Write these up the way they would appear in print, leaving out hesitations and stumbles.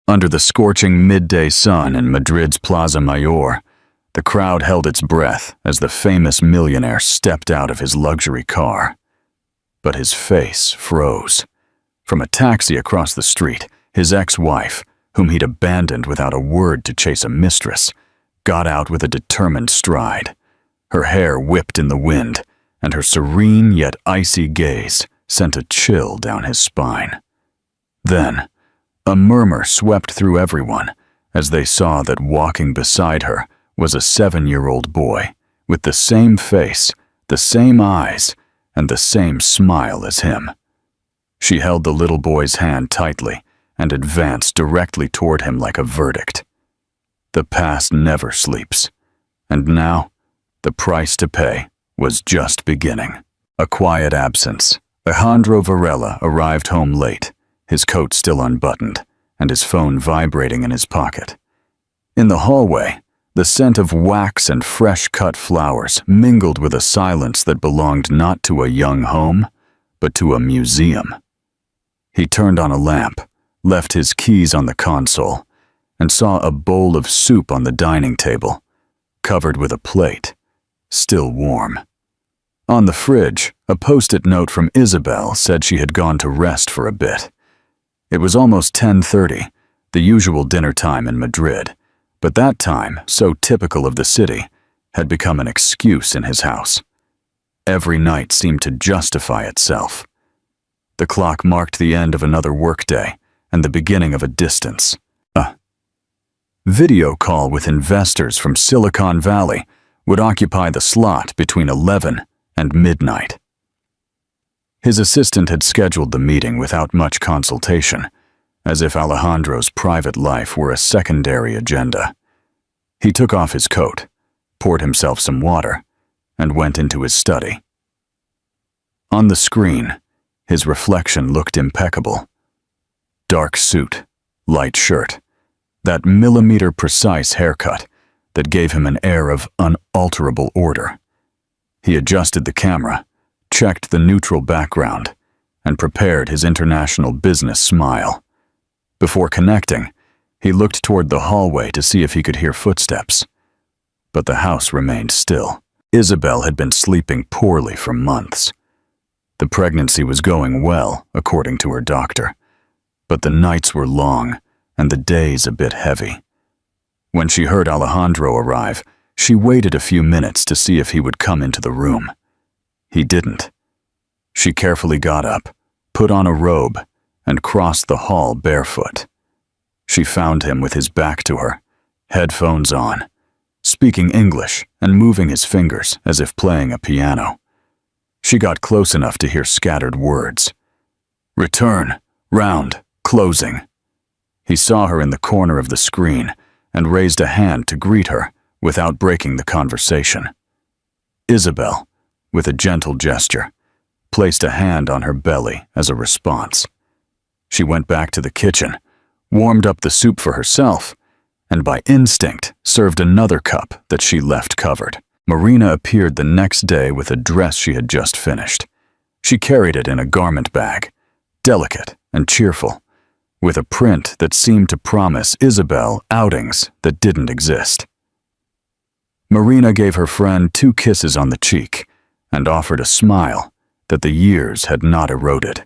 Under the scorching midday sun in Madrid's Plaza Mayor, the crowd held its breath as the famous millionaire stepped out of his luxury car. But his face froze. From a taxi across the street, his ex-wife, whom he'd abandoned without a word to chase a mistress, got out with a determined stride. Her hair whipped in the wind, and her serene yet icy gaze sent a chill down his spine. Then, a murmur swept through everyone as they saw that walking beside her was a 7-year-old boy with the same face, the same eyes, and the same smile as him. She held the little boy's hand tightly and advanced directly toward him like a verdict. The past never sleeps, and now the price to pay was just beginning. A quiet absence. Alejandro Varela arrived home late, his coat still unbuttoned, and his phone vibrating in his pocket. In the hallway, the scent of wax and fresh-cut flowers mingled with a silence that belonged not to a young home, but to a museum. He turned on a lamp, left his keys on the console, and saw a bowl of soup on the dining table, covered with a plate, still warm. On the fridge, a post-it note from Isabel said she had gone to rest for a bit. It was almost 10:30, the usual dinner time in Madrid, but that time, so typical of the city, had become an excuse in his house. Every night seemed to justify itself. The clock marked the end of another workday and the beginning of a distance. A video call with investors from Silicon Valley would occupy the slot between 11 and midnight. His assistant had scheduled the meeting without much consultation, as if Alejandro's private life were a secondary agenda. He took off his coat, poured himself some water, and went into his study. On the screen, his reflection looked impeccable. Dark suit, light shirt, that millimeter-precise haircut that gave him an air of unalterable order. He adjusted the camera, checked the neutral background, and prepared his international business smile. Before connecting, he looked toward the hallway to see if he could hear footsteps. But the house remained still. Isabel had been sleeping poorly for months. The pregnancy was going well, according to her doctor, but the nights were long and the days a bit heavy. When she heard Alejandro arrive, she waited a few minutes to see if he would come into the room. He didn't. She carefully got up, put on a robe, and crossed the hall barefoot. She found him with his back to her, headphones on, speaking English and moving his fingers as if playing a piano. She got close enough to hear scattered words. Return, round, closing. He saw her in the corner of the screen and raised a hand to greet her without breaking the conversation. Isabel, with a gentle gesture, placed a hand on her belly as a response. She went back to the kitchen, warmed up the soup for herself, and by instinct served another cup that she left covered. Marina appeared the next day with a dress she had just finished. She carried it in a garment bag, delicate and cheerful, with a print that seemed to promise Isabel outings that didn't exist. Marina gave her friend 2 kisses on the cheek and offered a smile that the years had not eroded.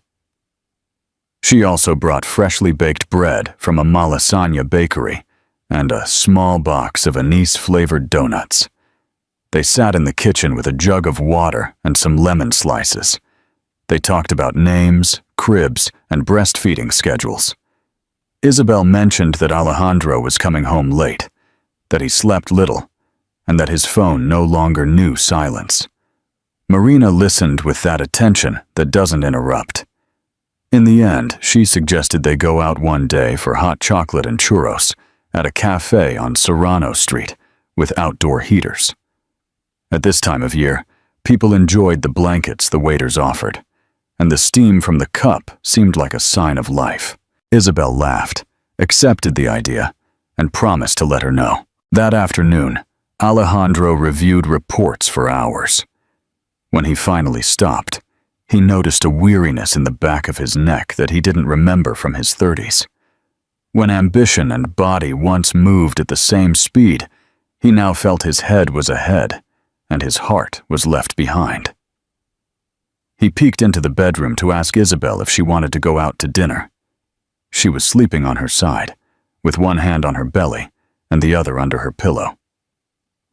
She also brought freshly baked bread from a Malasaña bakery and a small box of anise-flavored donuts. They sat in the kitchen with a jug of water and some lemon slices. They talked about names, cribs, and breastfeeding schedules. Isabel mentioned that Alejandro was coming home late, that he slept little, and that his phone no longer knew silence. Marina listened with that attention that doesn't interrupt. In the end, she suggested they go out one day for hot chocolate and churros at a cafe on Serrano Street with outdoor heaters. At this time of year, people enjoyed the blankets the waiters offered, and the steam from the cup seemed like a sign of life. Isabel laughed, accepted the idea, and promised to let her know. That afternoon, Alejandro reviewed reports for hours. When he finally stopped, he noticed a weariness in the back of his neck that he didn't remember from his 30s. When ambition and body once moved at the same speed, he now felt his head was ahead and his heart was left behind. He peeked into the bedroom to ask Isabel if she wanted to go out to dinner. She was sleeping on her side, with one hand on her belly and the other under her pillow.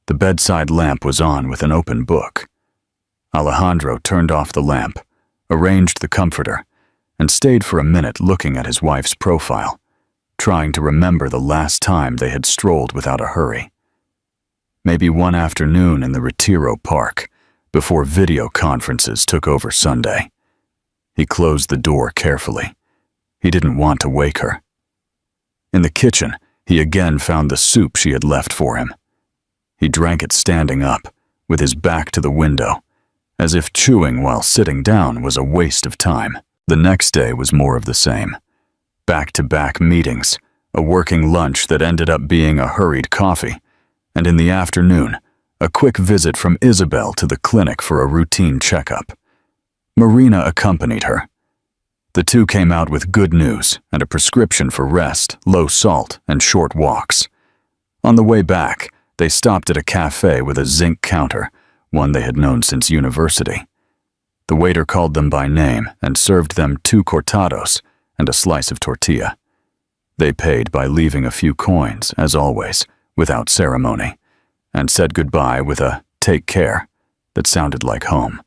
The bedside lamp was on with an open book. Alejandro turned off the lamp, arranged the comforter, and stayed for a minute looking at his wife's profile, trying to remember the last time they had strolled without a hurry. Maybe one afternoon in the Retiro Park, before video conferences took over Sunday. He closed the door carefully. He didn't want to wake her. In the kitchen, he again found the soup she had left for him. He drank it standing up, with his back to the window, as if chewing while sitting down was a waste of time. The next day was more of the same. Back-to-back meetings, a working lunch that ended up being a hurried coffee, and in the afternoon, a quick visit from Isabel to the clinic for a routine checkup. Marina accompanied her. The two came out with good news and a prescription for rest, low salt, and short walks. On the way back, they stopped at a cafe with a zinc counter, one they had known since university. The waiter called them by name and served them 2 cortados and a slice of tortilla. They paid by leaving a few coins, as always, without ceremony, and said goodbye with a "take care" that sounded like home.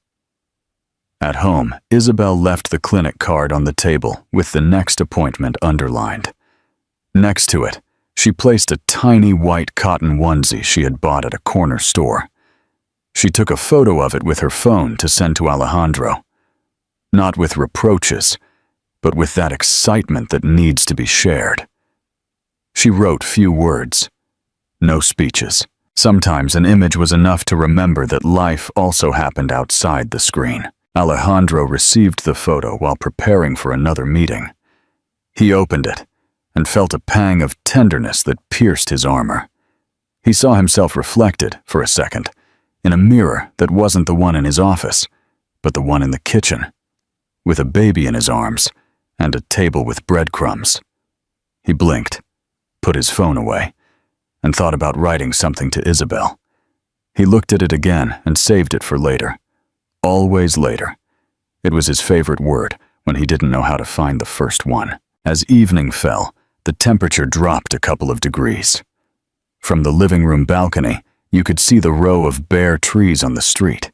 At home, Isabel left the clinic card on the table with the next appointment underlined. Next to it, she placed a tiny white cotton onesie she had bought at a corner store. She took a photo of it with her phone to send to Alejandro. Not with reproaches, but with that excitement that needs to be shared. She wrote few words, no speeches. Sometimes an image was enough to remember that life also happened outside the screen. Alejandro received the photo while preparing for another meeting. He opened it and felt a pang of tenderness that pierced his armor. He saw himself reflected, for a second, in a mirror that wasn't the one in his office, but the one in the kitchen, with a baby in his arms and a table with breadcrumbs. He blinked, put his phone away, and thought about writing something to Isabel. He looked at it again and saved it for later. Always later. It was his favorite word when he didn't know how to find the first one. As evening fell, the temperature dropped a couple of degrees. From the living room balcony, you could see the row of bare trees on the street.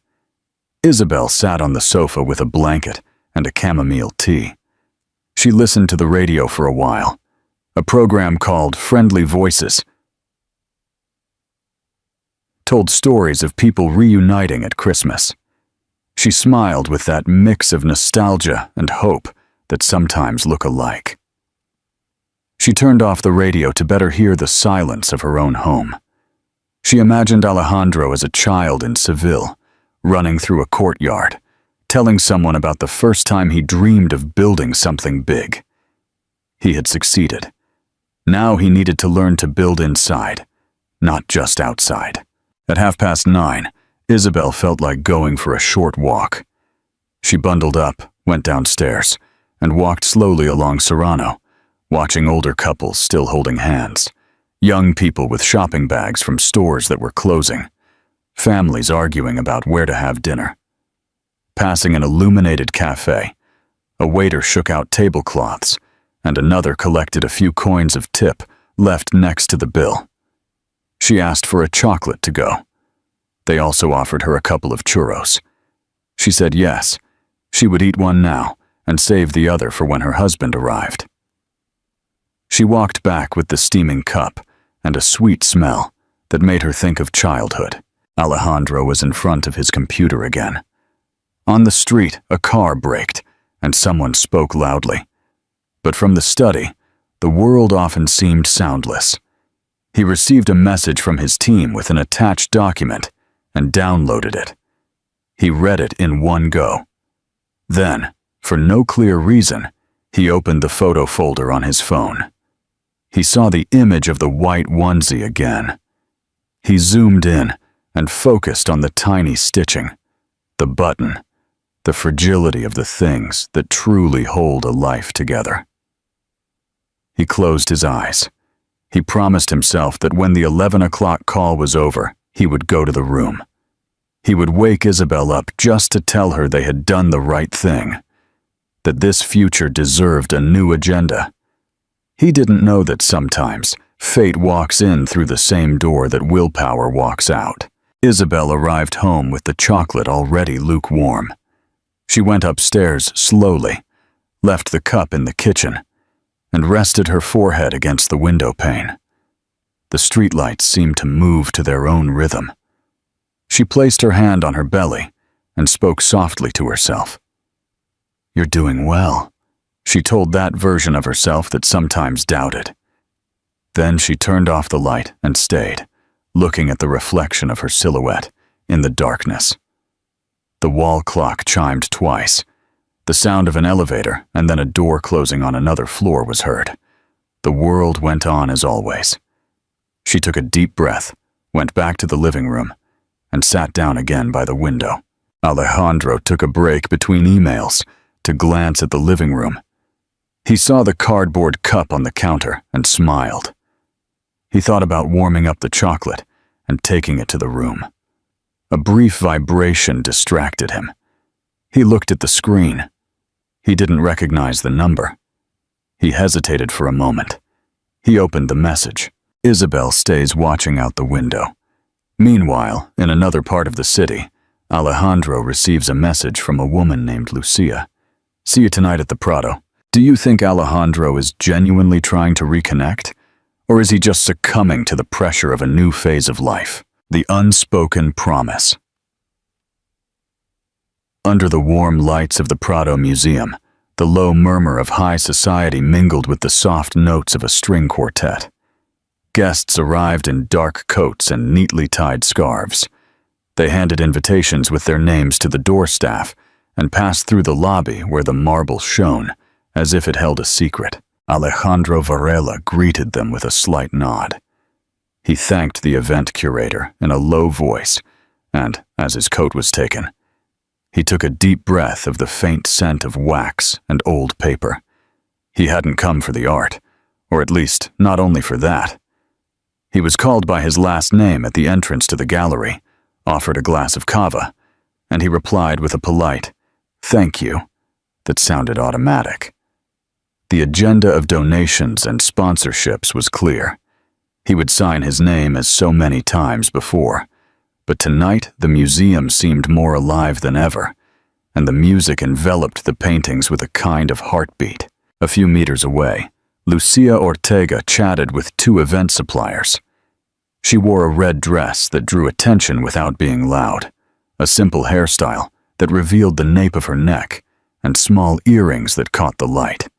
Isabel sat on the sofa with a blanket and a chamomile tea. She listened to the radio for a while. A program called Friendly Voices told stories of people reuniting at Christmas. She smiled with that mix of nostalgia and hope that sometimes look alike. She turned off the radio to better hear the silence of her own home. She imagined Alejandro as a child in Seville, running through a courtyard, telling someone about the first time he dreamed of building something big. He had succeeded. Now he needed to learn to build inside, not just outside. At 9:30, Isabel felt like going for a short walk. She bundled up, went downstairs, and walked slowly along Serrano, watching older couples still holding hands, young people with shopping bags from stores that were closing, families arguing about where to have dinner. Passing an illuminated cafe, a waiter shook out tablecloths, and another collected a few coins of tip left next to the bill. She asked for a chocolate to go. They also offered her a couple of churros. She said yes, she would eat one now and save the other for when her husband arrived. She walked back with the steaming cup and a sweet smell that made her think of childhood. Alejandro was in front of his computer again. On the street, a car braked and someone spoke loudly. But from the study, the world often seemed soundless. He received a message from his team with an attached document and downloaded it. He read it in one go. Then, for no clear reason, he opened the photo folder on his phone. He saw the image of the white onesie again. He zoomed in and focused on the tiny stitching, the button, the fragility of the things that truly hold a life together. He closed his eyes. He promised himself that when the 11 o'clock call was over, he would go to the room. He would wake Isabel up just to tell her they had done the right thing, that this future deserved a new agenda. He didn't know that sometimes fate walks in through the same door that willpower walks out. Isabel arrived home with the chocolate already lukewarm. She went upstairs slowly, left the cup in the kitchen, and rested her forehead against the window pane. The streetlights seemed to move to their own rhythm. She placed her hand on her belly and spoke softly to herself. "You're doing well," she told that version of herself that sometimes doubted. Then she turned off the light and stayed, looking at the reflection of her silhouette in the darkness. The wall clock chimed twice. The sound of an elevator and then a door closing on another floor was heard. The world went on as always. She took a deep breath, went back to the living room, and sat down again by the window. Alejandro took a break between emails to glance at the living room. He saw the cardboard cup on the counter and smiled. He thought about warming up the chocolate and taking it to the room. A brief vibration distracted him. He looked at the screen. He didn't recognize the number. He hesitated for a moment. He opened the message. Isabel stays watching out the window. Meanwhile, in another part of the city, Alejandro receives a message from a woman named Lucia. "See you tonight at the Prado." Do you think Alejandro is genuinely trying to reconnect? Or is he just succumbing to the pressure of a new phase of life? The unspoken promise. Under the warm lights of the Prado Museum, the low murmur of high society mingled with the soft notes of a string quartet. Guests arrived in dark coats and neatly tied scarves. They handed invitations with their names to the door staff and passed through the lobby where the marble shone, as if it held a secret. Alejandro Varela greeted them with a slight nod. He thanked the event curator in a low voice, and, as his coat was taken, he took a deep breath of the faint scent of wax and old paper. He hadn't come for the art, or at least not only for that. He was called by his last name at the entrance to the gallery, offered a glass of cava, and he replied with a polite, "Thank you," that sounded automatic. The agenda of donations and sponsorships was clear. He would sign his name as so many times before, but tonight the museum seemed more alive than ever, and the music enveloped the paintings with a kind of heartbeat. A few meters away, Lucia Ortega chatted with two event suppliers. She wore a red dress that drew attention without being loud, a simple hairstyle that revealed the nape of her neck, and small earrings that caught the light.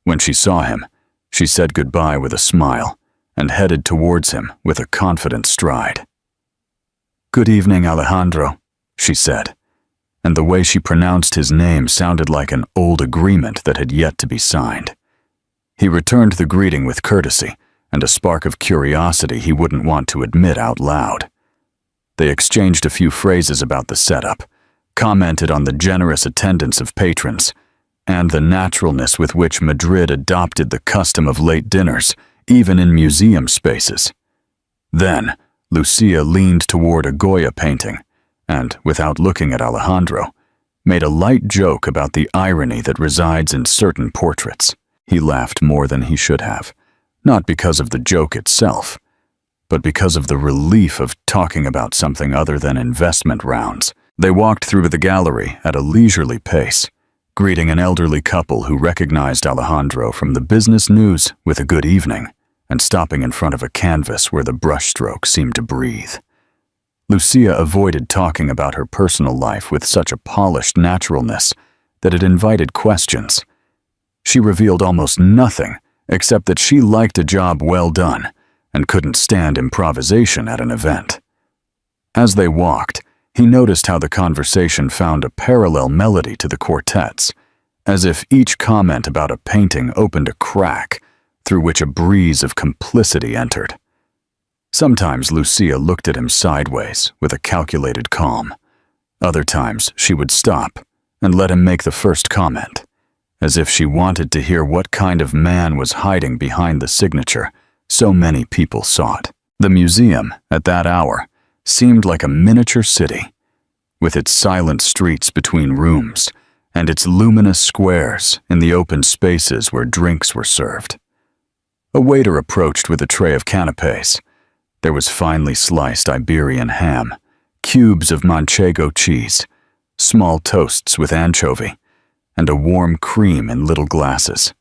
When she saw him, she said goodbye with a smile and headed towards him with a confident stride. "Good evening, Alejandro," she said, and the way she pronounced his name sounded like an old agreement that had yet to be signed. He returned the greeting with courtesy and a spark of curiosity he wouldn't want to admit out loud. They exchanged a few phrases about the setup, commented on the generous attendance of patrons, and the naturalness with which Madrid adopted the custom of late dinners, even in museum spaces. Then, Lucia leaned toward a Goya painting and, without looking at Alejandro, made a light joke about the irony that resides in certain portraits. He laughed more than he should have, not because of the joke itself, but because of the relief of talking about something other than investment rounds. They walked through the gallery at a leisurely pace, greeting an elderly couple who recognized Alejandro from the business news with a good evening, and stopping in front of a canvas where the brushstroke seemed to breathe. Lucia avoided talking about her personal life with such a polished naturalness that it invited questions. She revealed almost nothing except that she liked a job well done and couldn't stand improvisation at an event. As they walked, he noticed how the conversation found a parallel melody to the quartets, as if each comment about a painting opened a crack through which a breeze of complicity entered. Sometimes Lucia looked at him sideways with a calculated calm. Other times she would stop and let him make the first comment, as if she wanted to hear what kind of man was hiding behind the signature so many people sought. The museum, at that hour, seemed like a miniature city, with its silent streets between rooms and its luminous squares in the open spaces where drinks were served. A waiter approached with a tray of canapés. There was finely sliced Iberian ham, cubes of manchego cheese, small toasts with anchovy, and a warm cream in little glasses.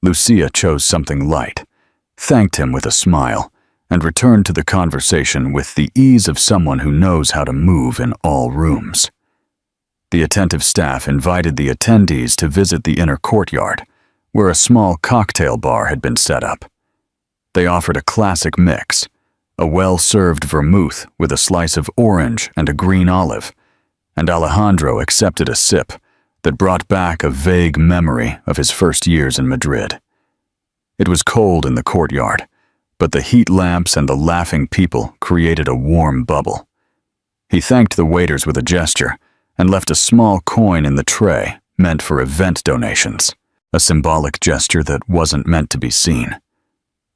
Lucia chose something light, thanked him with a smile, and returned to the conversation with the ease of someone who knows how to move in all rooms. The attentive staff invited the attendees to visit the inner courtyard, where a small cocktail bar had been set up. They offered a classic mix, a well-served vermouth with a slice of orange and a green olive, and Alejandro accepted a sip that brought back a vague memory of his first years in Madrid. It was cold in the courtyard, but the heat lamps and the laughing people created a warm bubble. He thanked the waiters with a gesture and left a small coin in the tray meant for event donations, a symbolic gesture that wasn't meant to be seen.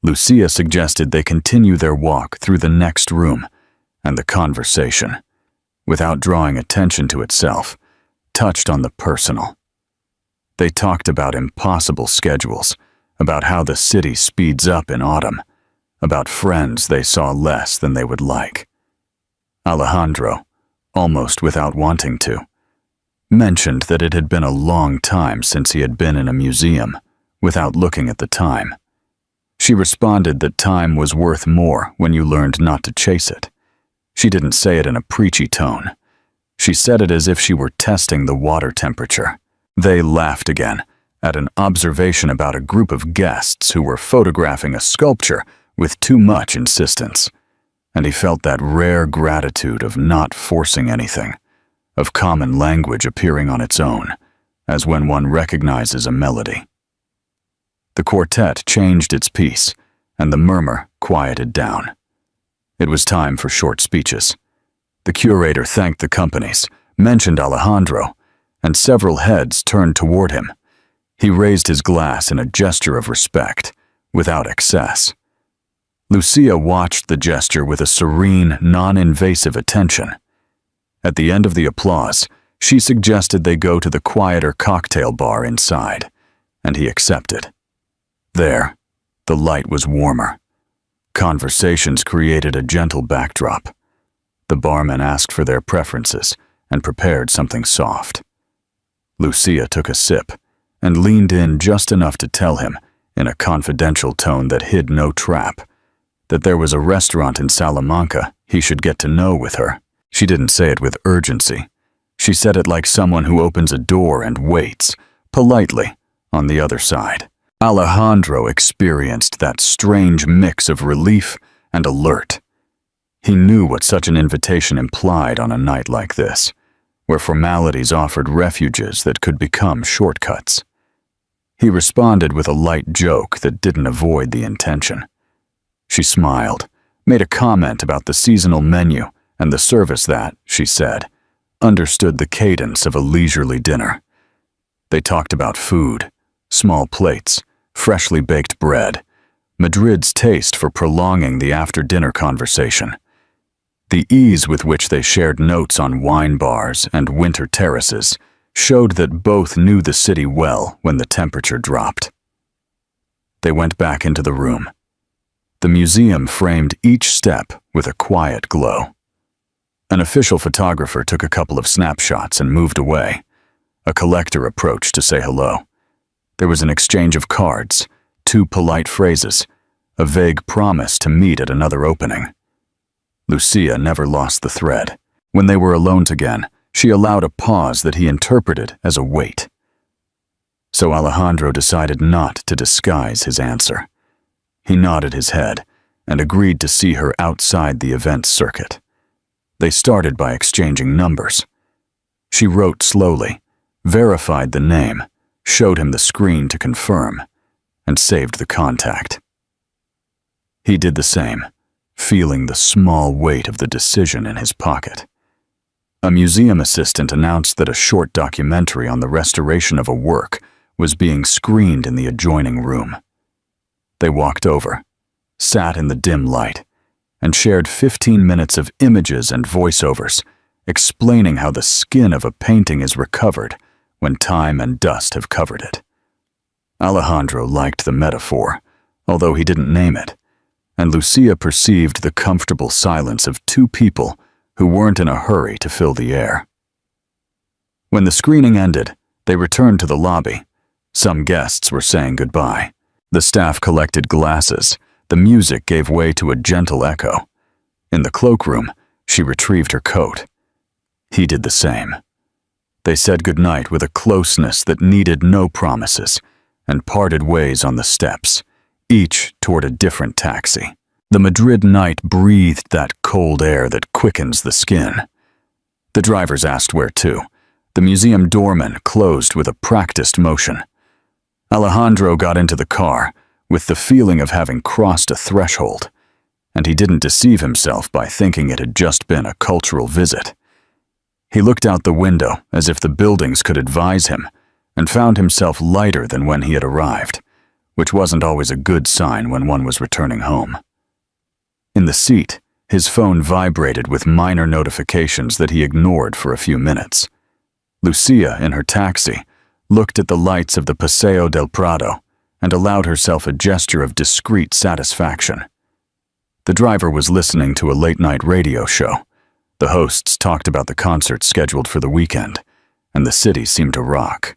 Lucia suggested they continue their walk through the next room, and the conversation, without drawing attention to itself, touched on the personal. They talked about impossible schedules, about how the city speeds up in autumn, about friends they saw less than they would like. Alejandro, almost without wanting to, mentioned that it had been a long time since he had been in a museum, without looking at the time. She responded that time was worth more when you learned not to chase it. She didn't say it in a preachy tone. She said it as if she were testing the water temperature. They laughed again at an observation about a group of guests who were photographing a sculpture with too much insistence, and he felt that rare gratitude of not forcing anything, of common language appearing on its own, as when one recognizes a melody. The quartet changed its piece, and the murmur quieted down. It was time for short speeches. The curator thanked the companies, mentioned Alejandro, and several heads turned toward him. He raised his glass in a gesture of respect, without excess. Lucia watched the gesture with a serene, non-invasive attention. At the end of the applause, she suggested they go to the quieter cocktail bar inside, and he accepted. There, the light was warmer. Conversations created a gentle backdrop. The barman asked for their preferences and prepared something soft. Lucia took a sip and leaned in just enough to tell him, in a confidential tone that hid no trap, that there was a restaurant in Salamanca he should get to know with her. She didn't say it with urgency. She said it like someone who opens a door and waits, politely, on the other side. Alejandro experienced that strange mix of relief and alert. He knew what such an invitation implied on a night like this, where formalities offered refuges that could become shortcuts. He responded with a light joke that didn't avoid the intention. She smiled, made a comment about the seasonal menu and the service that, she said, understood the cadence of a leisurely dinner. They talked about food, small plates, freshly baked bread, Madrid's taste for prolonging the after-dinner conversation. The ease with which they shared notes on wine bars and winter terraces showed that both knew the city well when the temperature dropped. They went back into the room. The museum framed each step with a quiet glow. An official photographer took a couple of snapshots and moved away. A collector approached to say hello. There was an exchange of cards, 2 polite phrases, a vague promise to meet at another opening. Lucia never lost the thread. When they were alone again, she allowed a pause that he interpreted as a wait. So Alejandro decided not to disguise his answer. He nodded his head and agreed to see her outside the event circuit. They started by exchanging numbers. She wrote slowly, verified the name, showed him the screen to confirm, and saved the contact. He did the same, feeling the small weight of the decision in his pocket. A museum assistant announced that a short documentary on the restoration of a work was being screened in the adjoining room. They walked over, sat in the dim light, and shared 15 minutes of images and voiceovers explaining how the skin of a painting is recovered when time and dust have covered it. Alejandro liked the metaphor, although he didn't name it, and Lucia perceived the comfortable silence of two people who weren't in a hurry to fill the air. When the screening ended, they returned to the lobby. Some guests were saying goodbye. The staff collected glasses. The music gave way to a gentle echo. In the cloakroom, she retrieved her coat. He did the same. They said goodnight with a closeness that needed no promises, and parted ways on the steps, each toward a different taxi. The Madrid night breathed that cold air that quickens the skin. The drivers asked where to. The museum doorman closed with a practiced motion. Alejandro got into the car with the feeling of having crossed a threshold, and he didn't deceive himself by thinking it had just been a cultural visit. He looked out the window as if the buildings could advise him, and found himself lighter than when he had arrived, which wasn't always a good sign when one was returning home. In the seat, his phone vibrated with minor notifications that he ignored for a few minutes. Lucia, in her taxi, looked at the lights of the Paseo del Prado and allowed herself a gesture of discreet satisfaction. The driver was listening to a late-night radio show. The hosts talked about the concert scheduled for the weekend, and the city seemed to rock.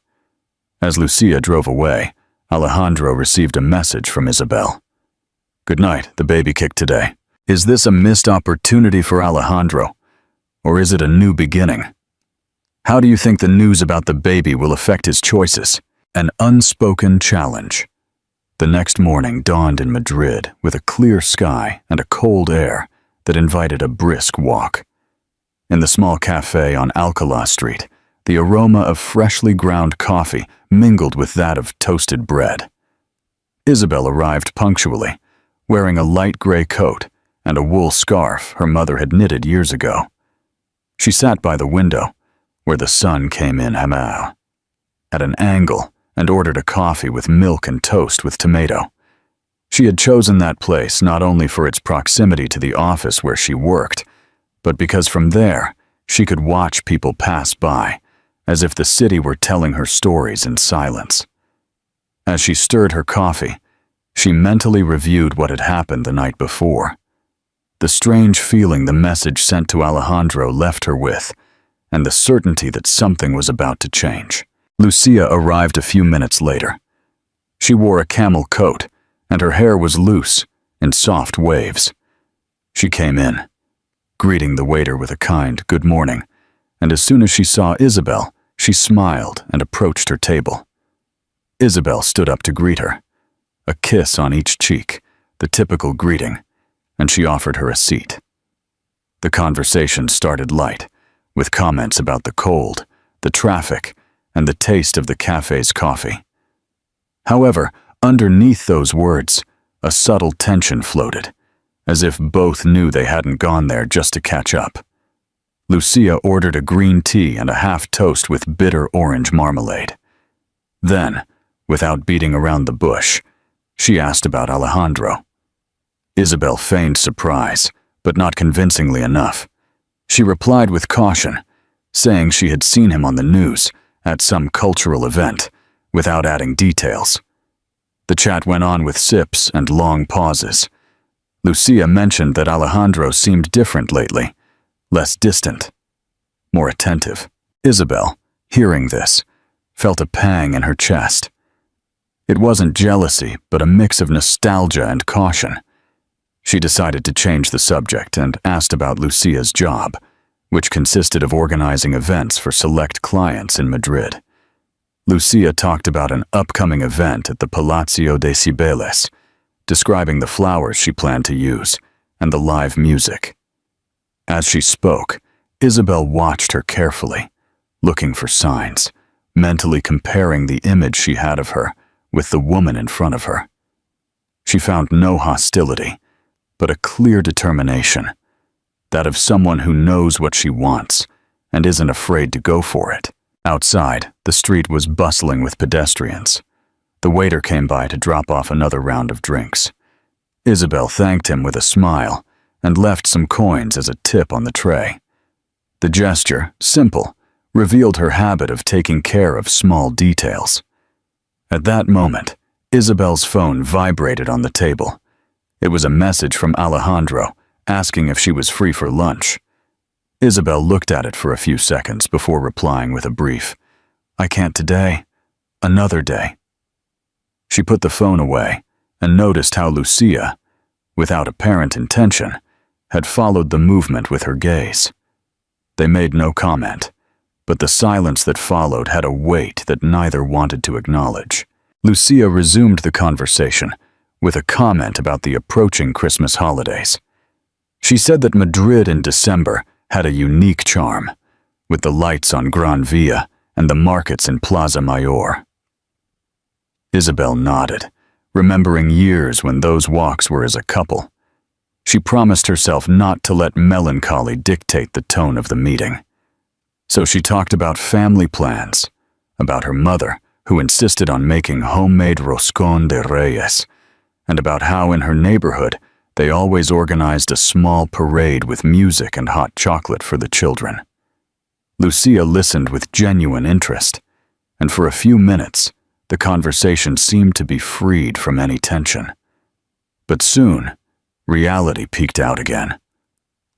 As Lucia drove away, Alejandro received a message from Isabel. "Good night, the baby kicked today. Is this a missed opportunity for Alejandro, or is it a new beginning? How do you think the news about the baby will affect his choices?" An unspoken challenge. The next morning dawned in Madrid with a clear sky and a cold air that invited a brisk walk. In the small cafe on Alcalá Street, the aroma of freshly ground coffee mingled with that of toasted bread. Isabel arrived punctually, wearing a light gray coat and a wool scarf her mother had knitted years ago. She sat by the window, where the sun came in at an angle, and ordered a coffee with milk and toast with tomato. She had chosen that place not only for its proximity to the office where she worked, but because from there she could watch people pass by, as if the city were telling her stories in silence. As she stirred her coffee, she mentally reviewed what had happened the night before. The strange feeling the message sent to Alejandro left her with, and the certainty that something was about to change. Lucia arrived a few minutes later. She wore a camel coat, and her hair was loose, in soft waves. She came in, greeting the waiter with a kind "good morning," and as soon as she saw Isabel, she smiled and approached her table. Isabel stood up to greet her, a kiss on each cheek, the typical greeting, and she offered her a seat. The conversation started light, with comments about the cold, the traffic, and the taste of the cafe's coffee. However, underneath those words, a subtle tension floated, as if both knew they hadn't gone there just to catch up. Lucia ordered a green tea and a half toast with bitter orange marmalade. Then, without beating around the bush, she asked about Alejandro. Isabel feigned surprise, but not convincingly enough. She replied with caution, saying she had seen him on the news at some cultural event, without adding details. The chat went on with sips and long pauses. Lucia mentioned that Alejandro seemed different lately, less distant, more attentive. Isabel, hearing this, felt a pang in her chest. It wasn't jealousy, but a mix of nostalgia and caution. She decided to change the subject and asked about Lucia's job, which consisted of organizing events for select clients in Madrid. Lucia talked about an upcoming event at the Palacio de Cibeles, describing the flowers she planned to use and the live music. As she spoke, Isabel watched her carefully, looking for signs, mentally comparing the image she had of her with the woman in front of her. She found no hostility, but a clear determination, that of someone who knows what she wants and isn't afraid to go for it. Outside, the street was bustling with pedestrians. The waiter came by to drop off another round of drinks. Isabel thanked him with a smile and left some coins as a tip on the tray. The gesture, simple, revealed her habit of taking care of small details. At that moment, Isabel's phone vibrated on the table. It was a message from Alejandro asking if she was free for lunch. Isabel looked at it for a few seconds before replying with a brief, "I can't today. Another day." She put the phone away and noticed how Lucia, without apparent intention, had followed the movement with her gaze. They made no comment, but the silence that followed had a weight that neither wanted to acknowledge. Lucia resumed the conversation with a comment about the approaching Christmas holidays. She said that Madrid in December had a unique charm, with the lights on Gran Via and the markets in Plaza Mayor. Isabel nodded, remembering years when those walks were as a couple. She promised herself not to let melancholy dictate the tone of the meeting. So she talked about family plans, about her mother, who insisted on making homemade roscón de reyes, and about how in her neighborhood they always organized a small parade with music and hot chocolate for the children. Lucia listened with genuine interest, and for a few minutes, the conversation seemed to be freed from any tension. But soon, reality peeked out again.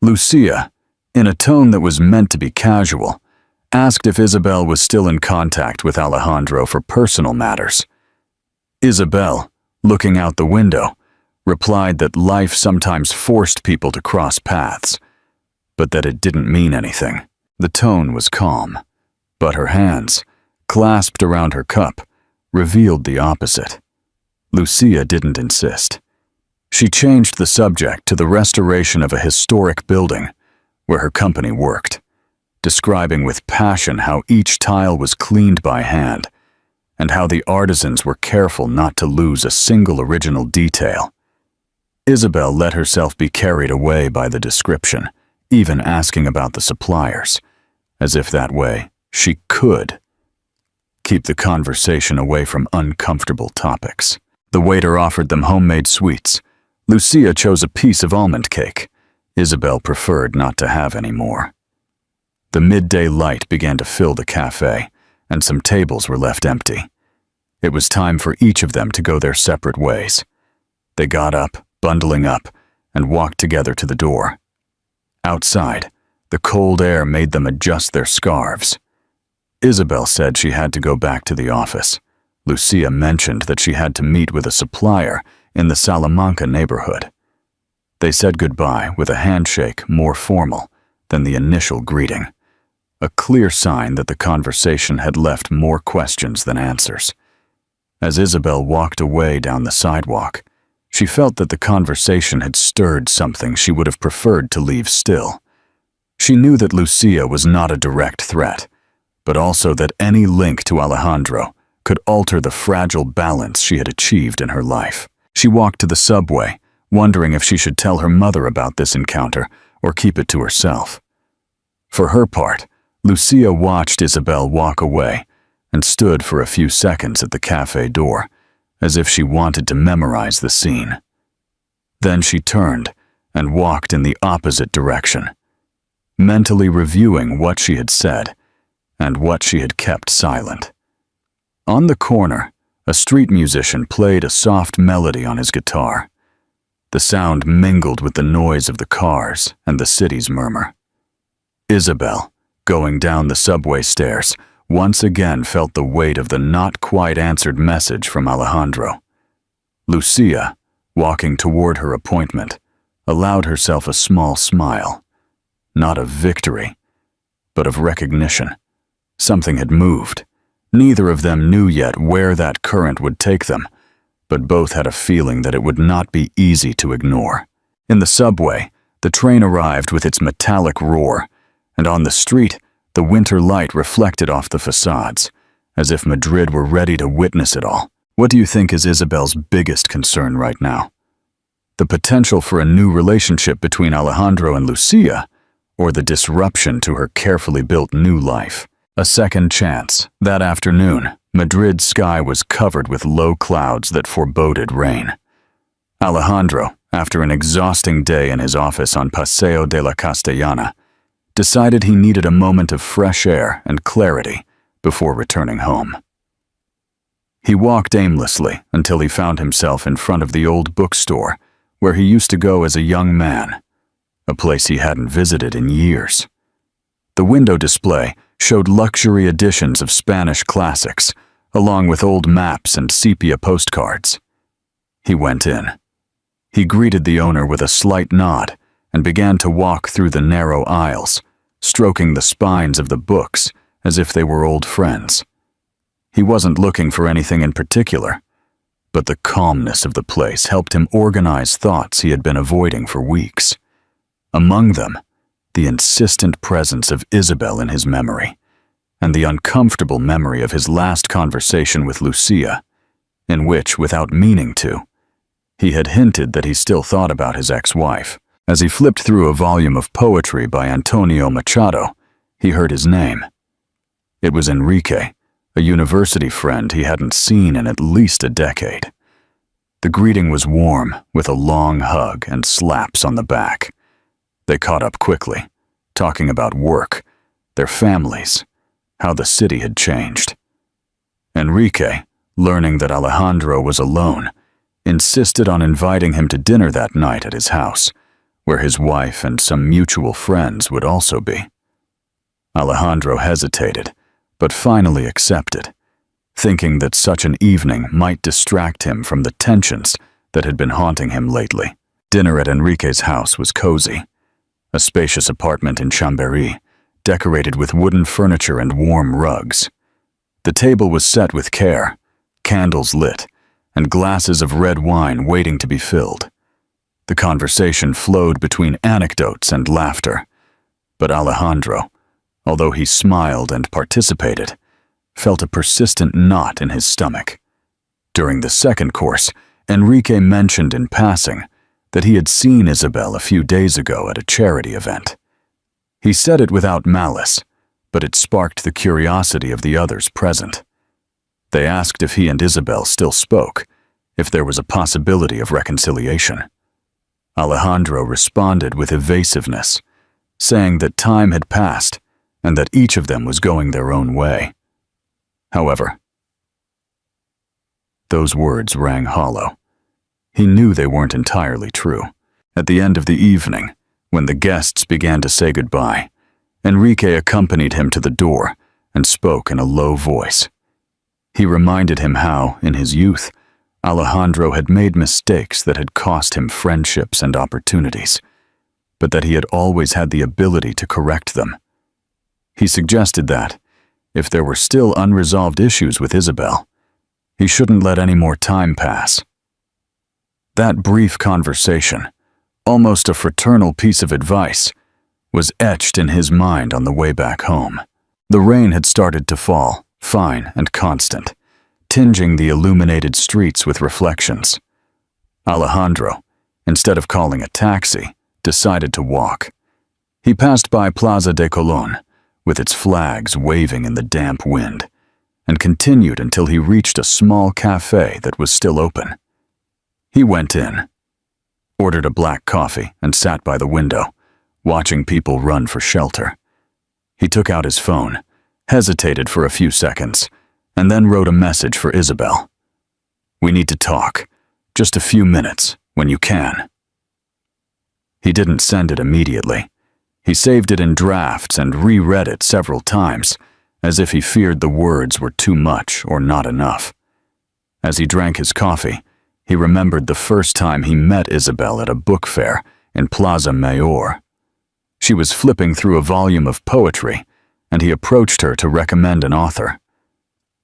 Lucia, in a tone that was meant to be casual, asked if Isabel was still in contact with Alejandro for personal matters. Isabel, looking out the window, replied that life sometimes forced people to cross paths, but that it didn't mean anything. The tone was calm, but her hands, clasped around her cup, revealed the opposite. Lucia didn't insist. She changed the subject to the restoration of a historic building where her company worked, describing with passion how each tile was cleaned by hand and how the artisans were careful not to lose a single original detail. Isabel let herself be carried away by the description, even asking about the suppliers, as if that way she could keep the conversation away from uncomfortable topics. The waiter offered them homemade sweets. Lucia chose a piece of almond cake. Isabel preferred not to have any more. The midday light began to fill the cafe, and some tables were left empty. It was time for each of them to go their separate ways. They got up, bundling up, and walked together to the door. Outside, the cold air made them adjust their scarves. Isabel said she had to go back to the office. Lucia mentioned that she had to meet with a supplier in the Salamanca neighborhood. They said goodbye with a handshake more formal than the initial greeting, a clear sign that the conversation had left more questions than answers. As Isabel walked away down the sidewalk, she felt that the conversation had stirred something she would have preferred to leave still. She knew that Lucia was not a direct threat, but also that any link to Alejandro could alter the fragile balance she had achieved in her life. She walked to the subway, wondering if she should tell her mother about this encounter or keep it to herself. For her part, Lucia watched Isabel walk away and stood for a few seconds at the cafe door, as if she wanted to memorize the scene. Then she turned and walked in the opposite direction, mentally reviewing what she had said and what she had kept silent. On the corner, a street musician played a soft melody on his guitar. The sound mingled with the noise of the cars and the city's murmur. Isabel, going down the subway stairs, once again felt the weight of the not quite answered message from Alejandro. Lucia, walking toward her appointment, allowed herself a small smile, not of victory, but of recognition. Something had moved. Neither of them knew yet where that current would take them, but both had a feeling that it would not be easy to ignore. In the subway, the train arrived with its metallic roar, and on the street, the winter light reflected off the facades, as if Madrid were ready to witness it all. What do you think is Isabel's biggest concern right now? The potential for a new relationship between Alejandro and Lucia, or the disruption to her carefully built new life? A second chance. That afternoon, Madrid's sky was covered with low clouds that foreboded rain. Alejandro, after an exhausting day in his office on Paseo de la Castellana, decided he needed a moment of fresh air and clarity before returning home. He walked aimlessly until he found himself in front of the old bookstore where he used to go as a young man, a place he hadn't visited in years. The window display showed luxury editions of Spanish classics, along with old maps and sepia postcards. He went in. He greeted the owner with a slight nod and began to walk through the narrow aisles, stroking the spines of the books as if they were old friends. He wasn't looking for anything in particular, but the calmness of the place helped him organize thoughts he had been avoiding for weeks. Among them, the insistent presence of Isabel in his memory, and the uncomfortable memory of his last conversation with Lucia, in which, without meaning to, he had hinted that he still thought about his ex-wife. As he flipped through a volume of poetry by Antonio Machado, he heard his name. It was Enrique, a university friend he hadn't seen in at least a decade. The greeting was warm, with a long hug and slaps on the back. They caught up quickly, talking about work, their families, how the city had changed. Enrique, learning that Alejandro was alone, insisted on inviting him to dinner that night at his house, where his wife and some mutual friends would also be. Alejandro hesitated, but finally accepted, thinking that such an evening might distract him from the tensions that had been haunting him lately. Dinner at Enrique's house was cozy. A spacious apartment in Chambéry, decorated with wooden furniture and warm rugs. The table was set with care, candles lit, and glasses of red wine waiting to be filled. The conversation flowed between anecdotes and laughter, but Alejandro, although he smiled and participated, felt a persistent knot in his stomach. During the second course, Enrique mentioned in passing that he had seen Isabel a few days ago at a charity event. He said it without malice, but it sparked the curiosity of the others present. They asked if he and Isabel still spoke, if there was a possibility of reconciliation. Alejandro responded with evasiveness, saying that time had passed and that each of them was going their own way. However, those words rang hollow. He knew they weren't entirely true. At the end of the evening, when the guests began to say goodbye, Enrique accompanied him to the door and spoke in a low voice. He reminded him how, in his youth, Alejandro had made mistakes that had cost him friendships and opportunities, but that he had always had the ability to correct them. He suggested that, if there were still unresolved issues with Isabel, he shouldn't let any more time pass. That brief conversation, almost a fraternal piece of advice, was etched in his mind on the way back home. The rain had started to fall, fine and constant, tinging the illuminated streets with reflections. Alejandro, instead of calling a taxi, decided to walk. He passed by Plaza de Colón, with its flags waving in the damp wind, and continued until he reached a small cafe that was still open. He went in, ordered a black coffee, and sat by the window, watching people run for shelter. He took out his phone, hesitated for a few seconds, and then wrote a message for Isabel. "We need to talk. Just a few minutes, when you can." He didn't send it immediately. He saved it in drafts and reread it several times, as if he feared the words were too much or not enough. As he drank his coffee, he remembered the first time he met Isabel at a book fair in Plaza Mayor. She was flipping through a volume of poetry, and he approached her to recommend an author.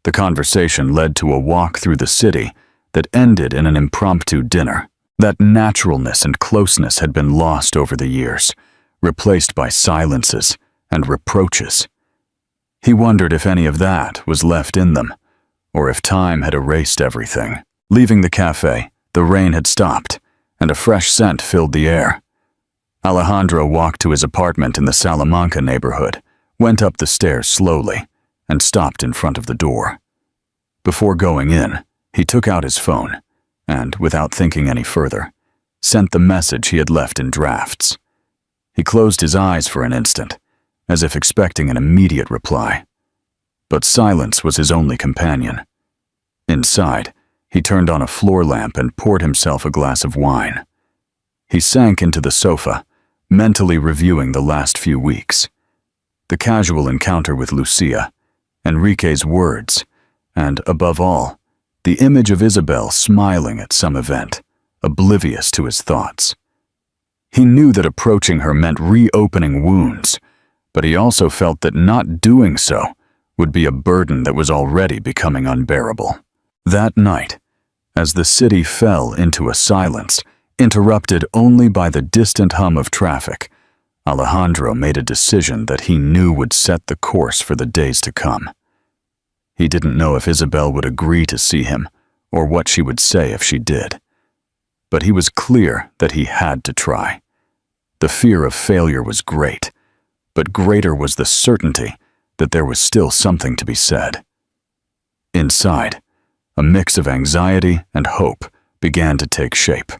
The conversation led to a walk through the city that ended in an impromptu dinner. That naturalness and closeness had been lost over the years, replaced by silences and reproaches. He wondered if any of that was left in them, or if time had erased everything. Leaving the cafe, the rain had stopped, and a fresh scent filled the air. Alejandro walked to his apartment in the Salamanca neighborhood, went up the stairs slowly, and stopped in front of the door. Before going in, he took out his phone and, without thinking any further, sent the message he had left in drafts. He closed his eyes for an instant, as if expecting an immediate reply. But silence was his only companion. Inside, he turned on a floor lamp and poured himself a glass of wine. He sank into the sofa, mentally reviewing the last few weeks. The casual encounter with Lucia, Enrique's words, and, above all, the image of Isabel smiling at some event, oblivious to his thoughts. He knew that approaching her meant reopening wounds, but he also felt that not doing so would be a burden that was already becoming unbearable. That night, as the city fell into a silence, interrupted only by the distant hum of traffic, Alejandro made a decision that he knew would set the course for the days to come. He didn't know if Isabel would agree to see him, or what she would say if she did. But he was clear that he had to try. The fear of failure was great, but greater was the certainty that there was still something to be said. Inside, a mix of anxiety and hope began to take shape,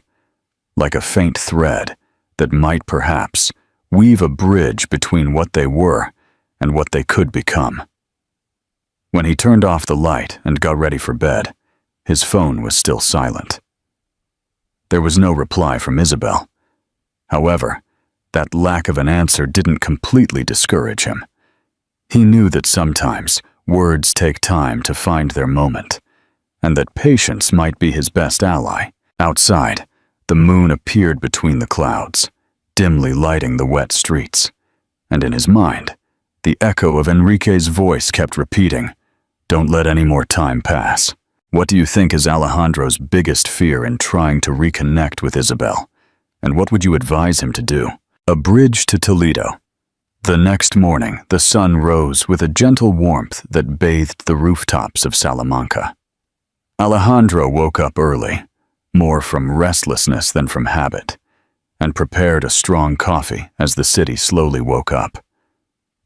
like a faint thread that might perhaps weave a bridge between what they were and what they could become. When he turned off the light and got ready for bed, his phone was still silent. There was no reply from Isabel. However, that lack of an answer didn't completely discourage him. He knew that sometimes words take time to find their moment, and that patience might be his best ally. Outside, the moon appeared between the clouds, dimly lighting the wet streets, and in his mind, the echo of Enrique's voice kept repeating, "Don't let any more time pass." What do you think is Alejandro's biggest fear in trying to reconnect with Isabel, and what would you advise him to do? A bridge to Toledo. The next morning, the sun rose with a gentle warmth that bathed the rooftops of Salamanca. Alejandro woke up early, more from restlessness than from habit, and prepared a strong coffee as the city slowly woke up.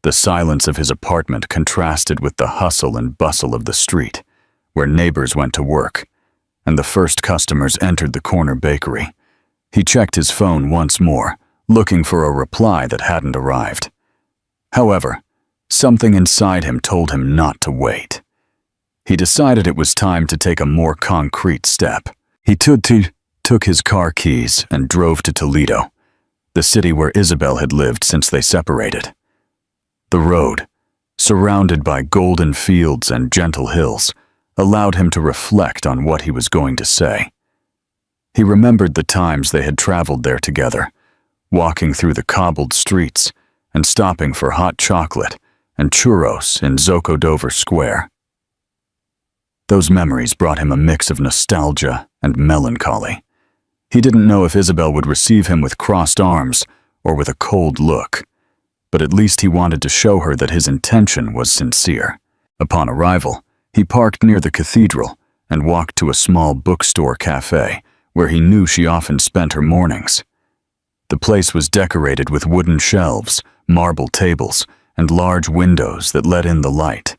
The silence of his apartment contrasted with the hustle and bustle of the street, where neighbors went to work, and the first customers entered the corner bakery. He checked his phone once more, looking for a reply that hadn't arrived. However, something inside him told him not to wait. He decided it was time to take a more concrete step. He took his car keys and drove to Toledo, the city where Isabel had lived since they separated. The road, surrounded by golden fields and gentle hills, allowed him to reflect on what he was going to say. He remembered the times they had traveled there together, walking through the cobbled streets and stopping for hot chocolate and churros in Zocodover Square. Those memories brought him a mix of nostalgia and melancholy. He didn't know if Isabel would receive him with crossed arms or with a cold look, but at least he wanted to show her that his intention was sincere. Upon arrival, he parked near the cathedral and walked to a small bookstore cafe where he knew she often spent her mornings. The place was decorated with wooden shelves, marble tables, and large windows that let in the light.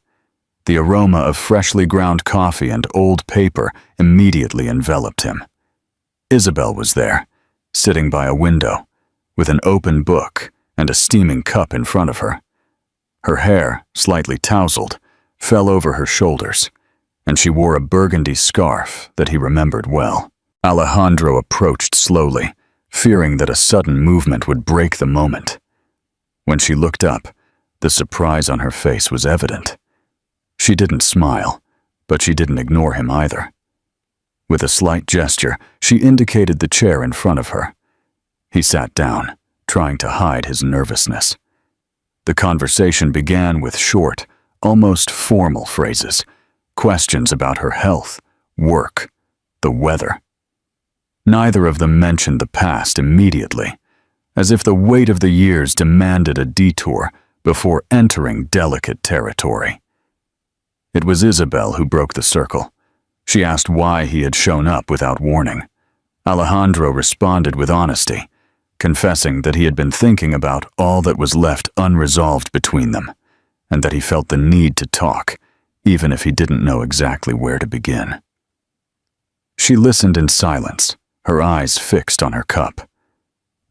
The aroma of freshly ground coffee and old paper immediately enveloped him. Isabel was there, sitting by a window, with an open book and a steaming cup in front of her. Her hair, slightly tousled, fell over her shoulders, and she wore a burgundy scarf that he remembered well. Alejandro approached slowly, fearing that a sudden movement would break the moment. When she looked up, the surprise on her face was evident. She didn't smile, but she didn't ignore him either. With a slight gesture, she indicated the chair in front of her. He sat down, trying to hide his nervousness. The conversation began with short, almost formal phrases, questions about her health, work, the weather. Neither of them mentioned the past immediately, as if the weight of the years demanded a detour before entering delicate territory. It was Isabel who broke the circle. She asked why he had shown up without warning. Alejandro responded with honesty, confessing that he had been thinking about all that was left unresolved between them, and that he felt the need to talk, even if he didn't know exactly where to begin. She listened in silence, her eyes fixed on her cup.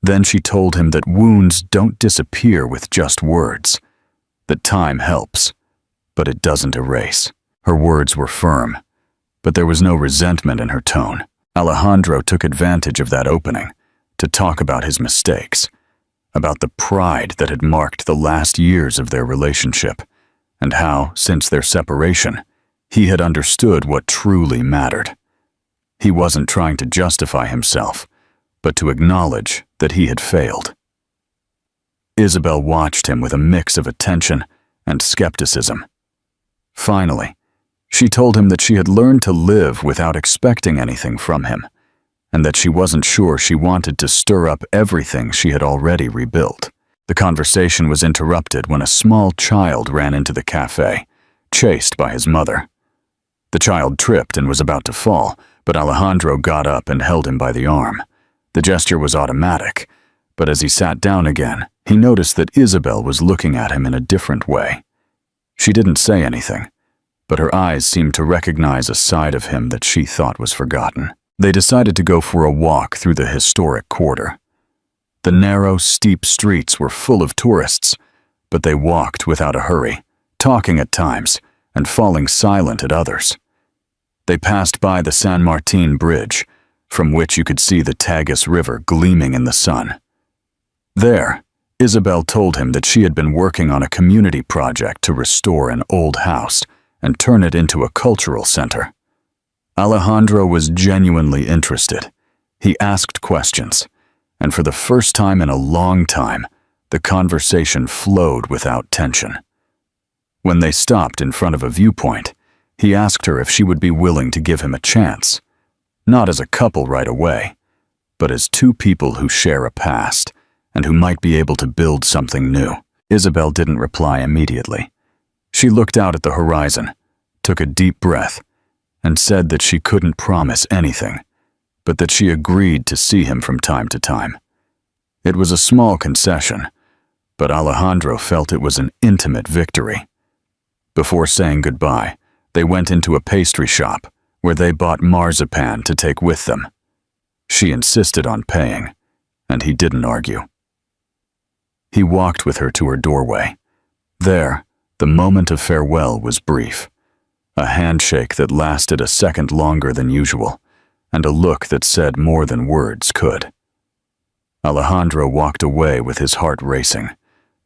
Then she told him that wounds don't disappear with just words, that time helps, but it doesn't erase. Her words were firm, but there was no resentment in her tone. Alejandro took advantage of that opening to talk about his mistakes, about the pride that had marked the last years of their relationship, and how, since their separation, he had understood what truly mattered. He wasn't trying to justify himself, but to acknowledge that he had failed. Isabel watched him with a mix of attention and skepticism. Finally, she told him that she had learned to live without expecting anything from him, and that she wasn't sure she wanted to stir up everything she had already rebuilt. The conversation was interrupted when a small child ran into the cafe, chased by his mother. The child tripped and was about to fall, but Alejandro got up and held him by the arm. The gesture was automatic, but as he sat down again, he noticed that Isabel was looking at him in a different way. She didn't say anything, but her eyes seemed to recognize a side of him that she thought was forgotten. They decided to go for a walk through the historic quarter. The narrow, steep streets were full of tourists, but they walked without a hurry, talking at times and falling silent at others. They passed by the San Martin Bridge, from which you could see the Tagus River gleaming in the sun. There, Isabel told him that she had been working on a community project to restore an old house and turn it into a cultural center. Alejandro was genuinely interested. He asked questions, and for the first time in a long time, the conversation flowed without tension. When they stopped in front of a viewpoint, he asked her if she would be willing to give him a chance, not as a couple right away, but as two people who share a past and who might be able to build something new. Isabel didn't reply immediately. She looked out at the horizon, took a deep breath, and said that she couldn't promise anything, but that she agreed to see him from time to time. It was a small concession, but Alejandro felt it was an intimate victory. Before saying goodbye, they went into a pastry shop where they bought marzipan to take with them. She insisted on paying, and he didn't argue. He walked with her to her doorway. There, the moment of farewell was brief. A handshake that lasted a second longer than usual, and a look that said more than words could. Alejandro walked away with his heart racing,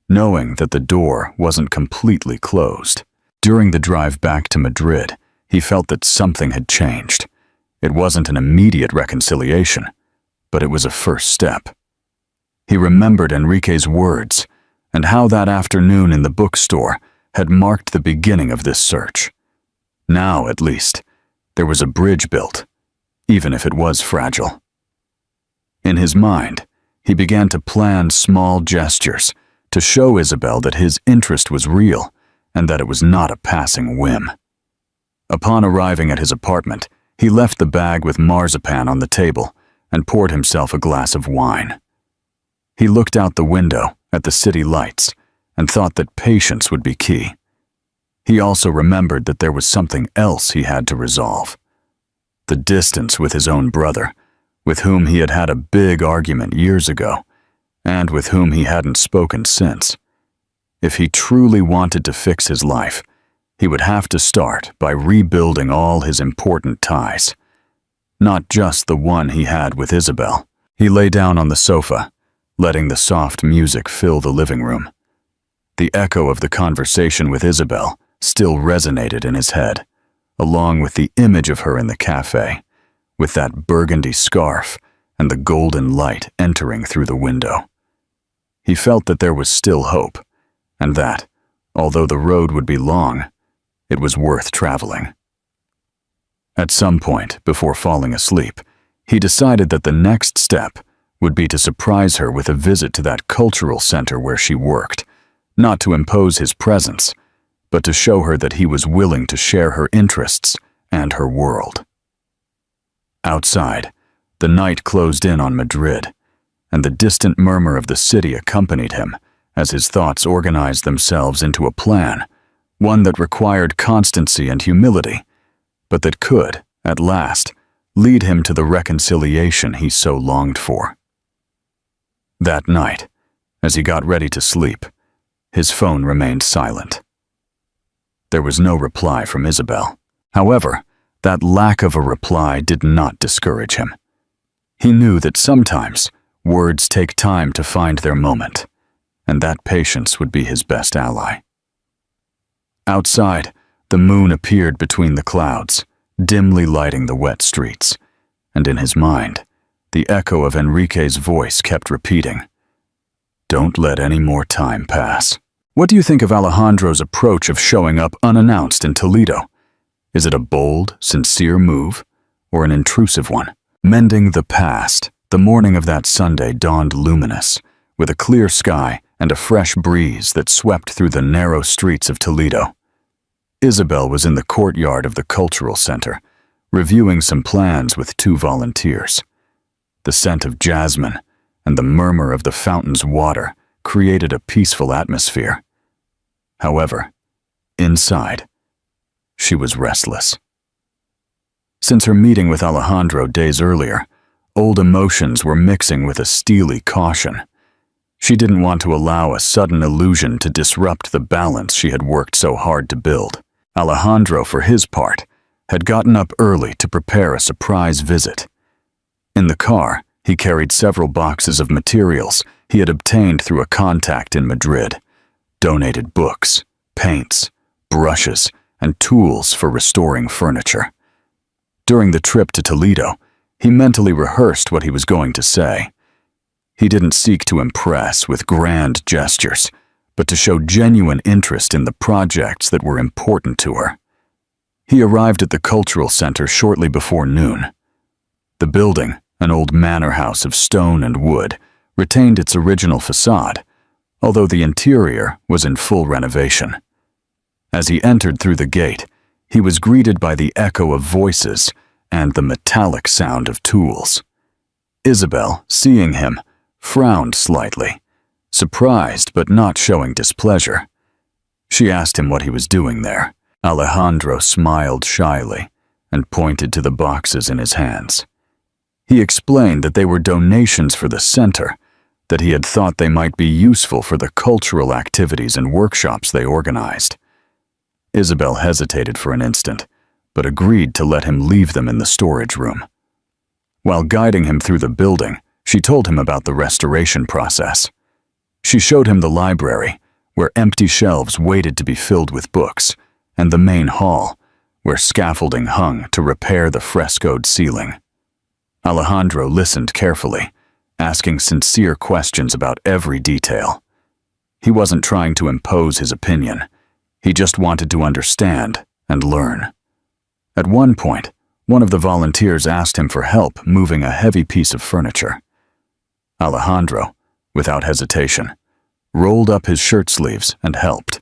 knowing that the door wasn't completely closed. During the drive back to Madrid, he felt that something had changed. It wasn't an immediate reconciliation, but it was a first step. He remembered Enrique's words, and how that afternoon in the bookstore had marked the beginning of this search. Now, at least, there was a bridge built, even if it was fragile. In his mind, he began to plan small gestures to show Isabel that his interest was real and that it was not a passing whim. Upon arriving at his apartment, he left the bag with marzipan on the table and poured himself a glass of wine. He looked out the window at the city lights and thought that patience would be key. He also remembered that there was something else he had to resolve. The distance with his own brother, with whom he had had a big argument years ago, and with whom he hadn't spoken since. If he truly wanted to fix his life, he would have to start by rebuilding all his important ties, not just the one he had with Isabel. He lay down on the sofa, letting the soft music fill the living room. The echo of the conversation with Isabel still resonated in his head, along with the image of her in the cafe, with that burgundy scarf and the golden light entering through the window. He felt that there was still hope, and that, although the road would be long, it was worth traveling. At some point, before falling asleep, he decided that the next step would be to surprise her with a visit to that cultural center where she worked, not to impose his presence, but to show her that he was willing to share her interests and her world. Outside, the night closed in on Madrid, and the distant murmur of the city accompanied him as his thoughts organized themselves into a plan, one that required constancy and humility, but that could, at last, lead him to the reconciliation he so longed for. That night, as he got ready to sleep, his phone remained silent. There was no reply from Isabel. However, that lack of a reply did not discourage him. He knew that sometimes words take time to find their moment, and that patience would be his best ally. Outside, the moon appeared between the clouds, dimly lighting the wet streets, and in his mind, the echo of Enrique's voice kept repeating, "Don't let any more time pass." What do you think of Alejandro's approach of showing up unannounced in Toledo? Is it a bold, sincere move, or an intrusive one? Mending the past, the morning of that Sunday dawned luminous, with a clear sky and a fresh breeze that swept through the narrow streets of Toledo. Isabel was in the courtyard of the cultural center, reviewing some plans with 2 volunteers. The scent of jasmine and the murmur of the fountain's water created a peaceful atmosphere. However, inside, she was restless. Since her meeting with Alejandro days earlier, old emotions were mixing with a steely caution. She didn't want to allow a sudden illusion to disrupt the balance she had worked so hard to build. Alejandro, for his part, had gotten up early to prepare a surprise visit. In the car, he carried several boxes of materials he had obtained through a contact in Madrid, donated books, paints, brushes, and tools for restoring furniture. During the trip to Toledo, he mentally rehearsed what he was going to say. He didn't seek to impress with grand gestures, but to show genuine interest in the projects that were important to her. He arrived at the cultural center shortly before noon. The building, an old manor house of stone and wood, retained its original facade, although the interior was in full renovation. As he entered through the gate, he was greeted by the echo of voices and the metallic sound of tools. Isabel, seeing him, frowned slightly, surprised but not showing displeasure. She asked him what he was doing there. Alejandro smiled shyly and pointed to the boxes in his hands. He explained that they were donations for the center, that he had thought they might be useful for the cultural activities and workshops they organized. Isabel hesitated for an instant, but agreed to let him leave them in the storage room. While guiding him through the building, she told him about the restoration process. She showed him the library, where empty shelves waited to be filled with books, and the main hall, where scaffolding hung to repair the frescoed ceiling. Alejandro listened carefully, asking sincere questions about every detail. He wasn't trying to impose his opinion. He just wanted to understand and learn. At one point, one of the volunteers asked him for help moving a heavy piece of furniture. Alejandro, without hesitation, rolled up his shirt sleeves and helped.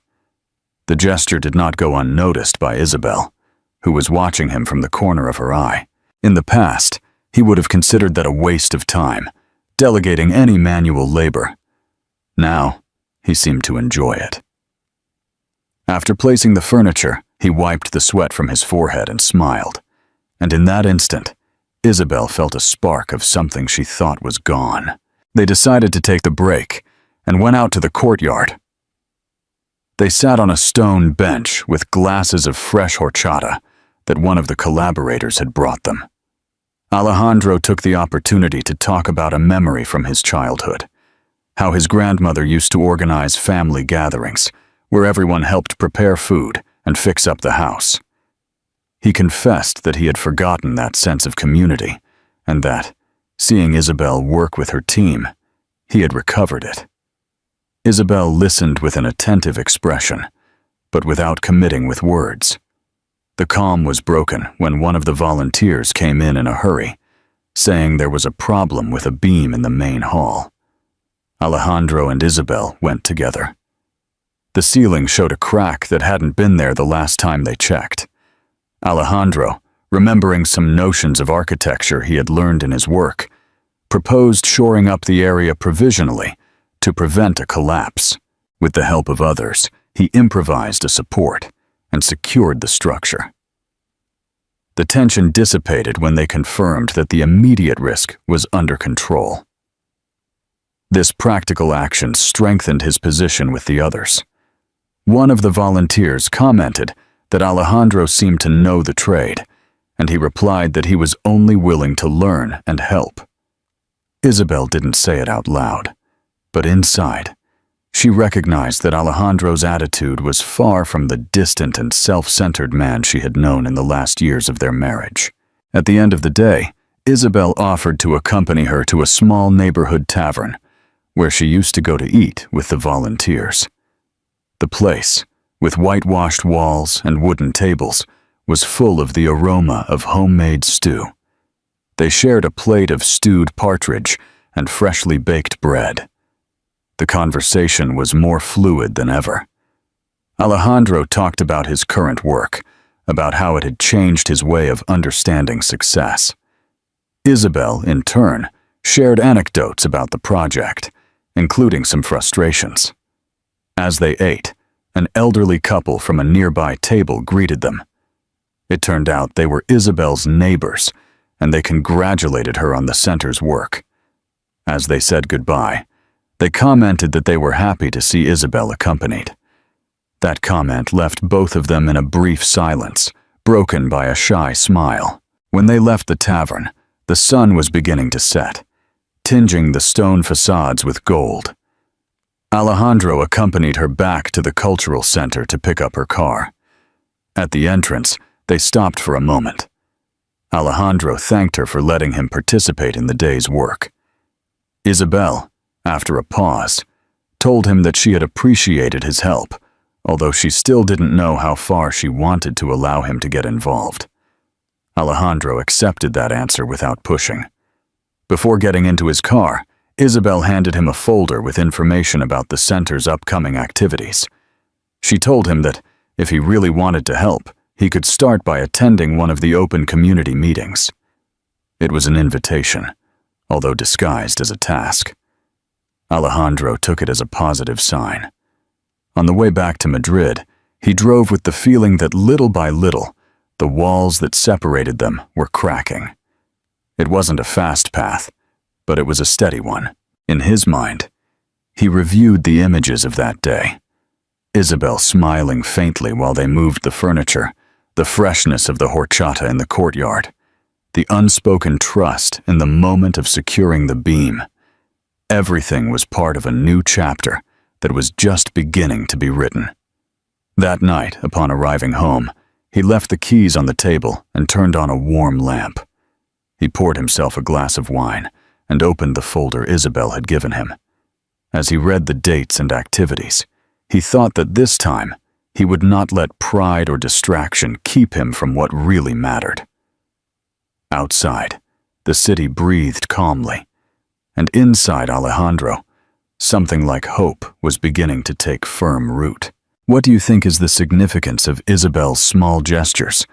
The gesture did not go unnoticed by Isabel, who was watching him from the corner of her eye. In the past, he would have considered that a waste of time, delegating any manual labor. Now, he seemed to enjoy it. After placing the furniture, he wiped the sweat from his forehead and smiled. And in that instant, Isabel felt a spark of something she thought was gone. They decided to take the break and went out to the courtyard. They sat on a stone bench with glasses of fresh horchata that one of the collaborators had brought them. Alejandro took the opportunity to talk about a memory from his childhood, how his grandmother used to organize family gatherings, where everyone helped prepare food and fix up the house. He confessed that he had forgotten that sense of community, and that, seeing Isabel work with her team, he had recovered it. Isabel listened with an attentive expression, but without committing with words. The calm was broken when one of the volunteers came in a hurry, saying there was a problem with a beam in the main hall. Alejandro and Isabel went together. The ceiling showed a crack that hadn't been there the last time they checked. Alejandro, remembering some notions of architecture he had learned in his work, proposed shoring up the area provisionally to prevent a collapse. With the help of others, he improvised a support and secured the structure. The tension dissipated when they confirmed that the immediate risk was under control. This practical action strengthened his position with the others. One of the volunteers commented that Alejandro seemed to know the trade, and he replied that he was only willing to learn and help. Isabel didn't say it out loud, but inside, she recognized that Alejandro's attitude was far from the distant and self-centered man she had known in the last years of their marriage. At the end of the day, Isabel offered to accompany her to a small neighborhood tavern, where she used to go to eat with the volunteers. The place, with whitewashed walls and wooden tables, was full of the aroma of homemade stew. They shared a plate of stewed partridge and freshly baked bread. The conversation was more fluid than ever. Alejandro talked about his current work, about how it had changed his way of understanding success. Isabel, in turn, shared anecdotes about the project, including some frustrations. As they ate, an elderly couple from a nearby table greeted them. It turned out they were Isabel's neighbors, and they congratulated her on the center's work. As they said goodbye, they commented that they were happy to see Isabel accompanied. That comment left both of them in a brief silence, broken by a shy smile. When they left the tavern, the sun was beginning to set, tinging the stone facades with gold. Alejandro accompanied her back to the cultural center to pick up her car. At the entrance, they stopped for a moment. Alejandro thanked her for letting him participate in the day's work. Isabel, after a pause, told him that she had appreciated his help, although she still didn't know how far she wanted to allow him to get involved. Alejandro accepted that answer without pushing. Before getting into his car, Isabel handed him a folder with information about the center's upcoming activities. She told him that, if he really wanted to help, he could start by attending one of the open community meetings. It was an invitation, although disguised as a task. Alejandro took it as a positive sign. On the way back to Madrid, he drove with the feeling that little by little, the walls that separated them were cracking. It wasn't a fast path, but it was a steady one. In his mind, he reviewed the images of that day. Isabel smiling faintly while they moved the furniture, the freshness of the horchata in the courtyard, the unspoken trust in the moment of securing the beam. Everything was part of a new chapter that was just beginning to be written. That night, upon arriving home, he left the keys on the table and turned on a warm lamp. He poured himself a glass of wine and opened the folder Isabel had given him. As he read the dates and activities, he thought that this time he would not let pride or distraction keep him from what really mattered. Outside, the city breathed calmly, and inside Alejandro, something like hope was beginning to take firm root. What do you think is the significance of Isabel's small gestures,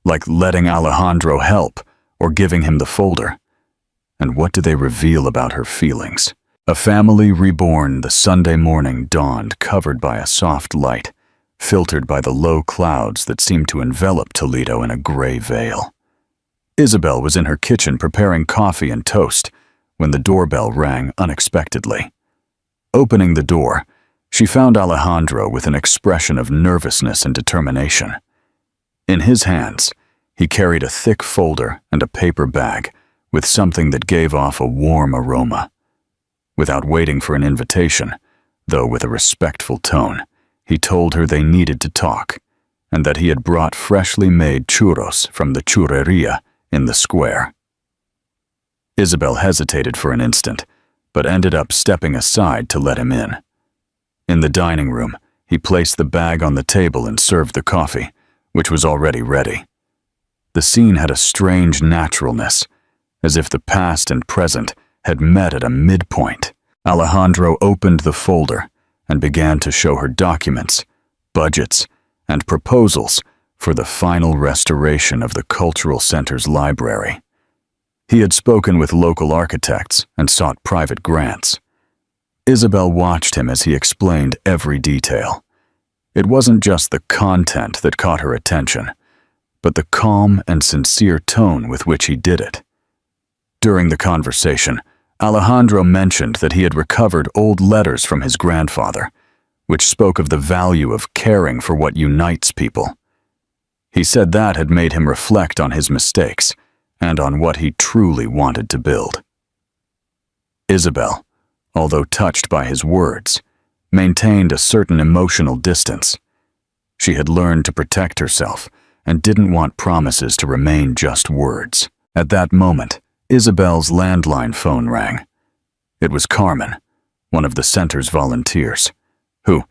like letting Alejandro help or giving him the folder? And what do they reveal about her feelings? A family reborn. The Sunday morning dawned covered by a soft light, filtered by the low clouds that seemed to envelop Toledo in a gray veil. Isabel was in her kitchen preparing coffee and toast when the doorbell rang unexpectedly. Opening the door, she found Alejandro with an expression of nervousness and determination. In his hands, he carried a thick folder and a paper bag with something that gave off a warm aroma. Without waiting for an invitation, though with a respectful tone, he told her they needed to talk, and that he had brought freshly made churros from the churreria in the square. Isabel hesitated for an instant, but ended up stepping aside to let him in. In the dining room, he placed the bag on the table and served the coffee, which was already ready. The scene had a strange naturalness, as if the past and present had met at a midpoint. Alejandro opened the folder and began to show her documents, budgets, and proposals for the final restoration of the cultural center's library. He had spoken with local architects and sought private grants. Isabel watched him as he explained every detail. It wasn't just the content that caught her attention, but the calm and sincere tone with which he did it. During the conversation, Alejandro mentioned that he had recovered old letters from his grandfather, which spoke of the value of caring for what unites people. He said that had made him reflect on his mistakes and on what he truly wanted to build. Isabel, although touched by his words, maintained a certain emotional distance. She had learned to protect herself and didn't want promises to remain just words. At that moment, Isabel's landline phone rang. It was Carmen, one of the center's volunteers, who,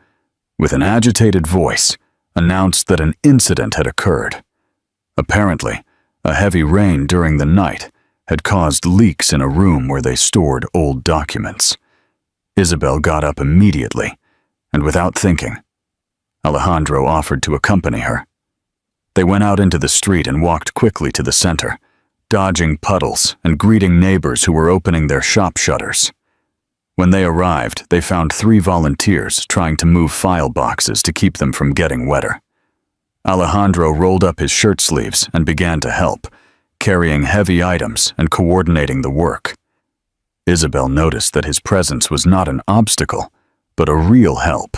with an agitated voice, announced that an incident had occurred. Apparently, a heavy rain during the night had caused leaks in a room where they stored old documents. Isabel got up immediately, and without thinking, Alejandro offered to accompany her. They went out into the street and walked quickly to the center, dodging puddles and greeting neighbors who were opening their shop shutters. When they arrived, they found 3 volunteers trying to move file boxes to keep them from getting wetter. Alejandro rolled up his shirt sleeves and began to help, carrying heavy items and coordinating the work. Isabel noticed that his presence was not an obstacle, but a real help.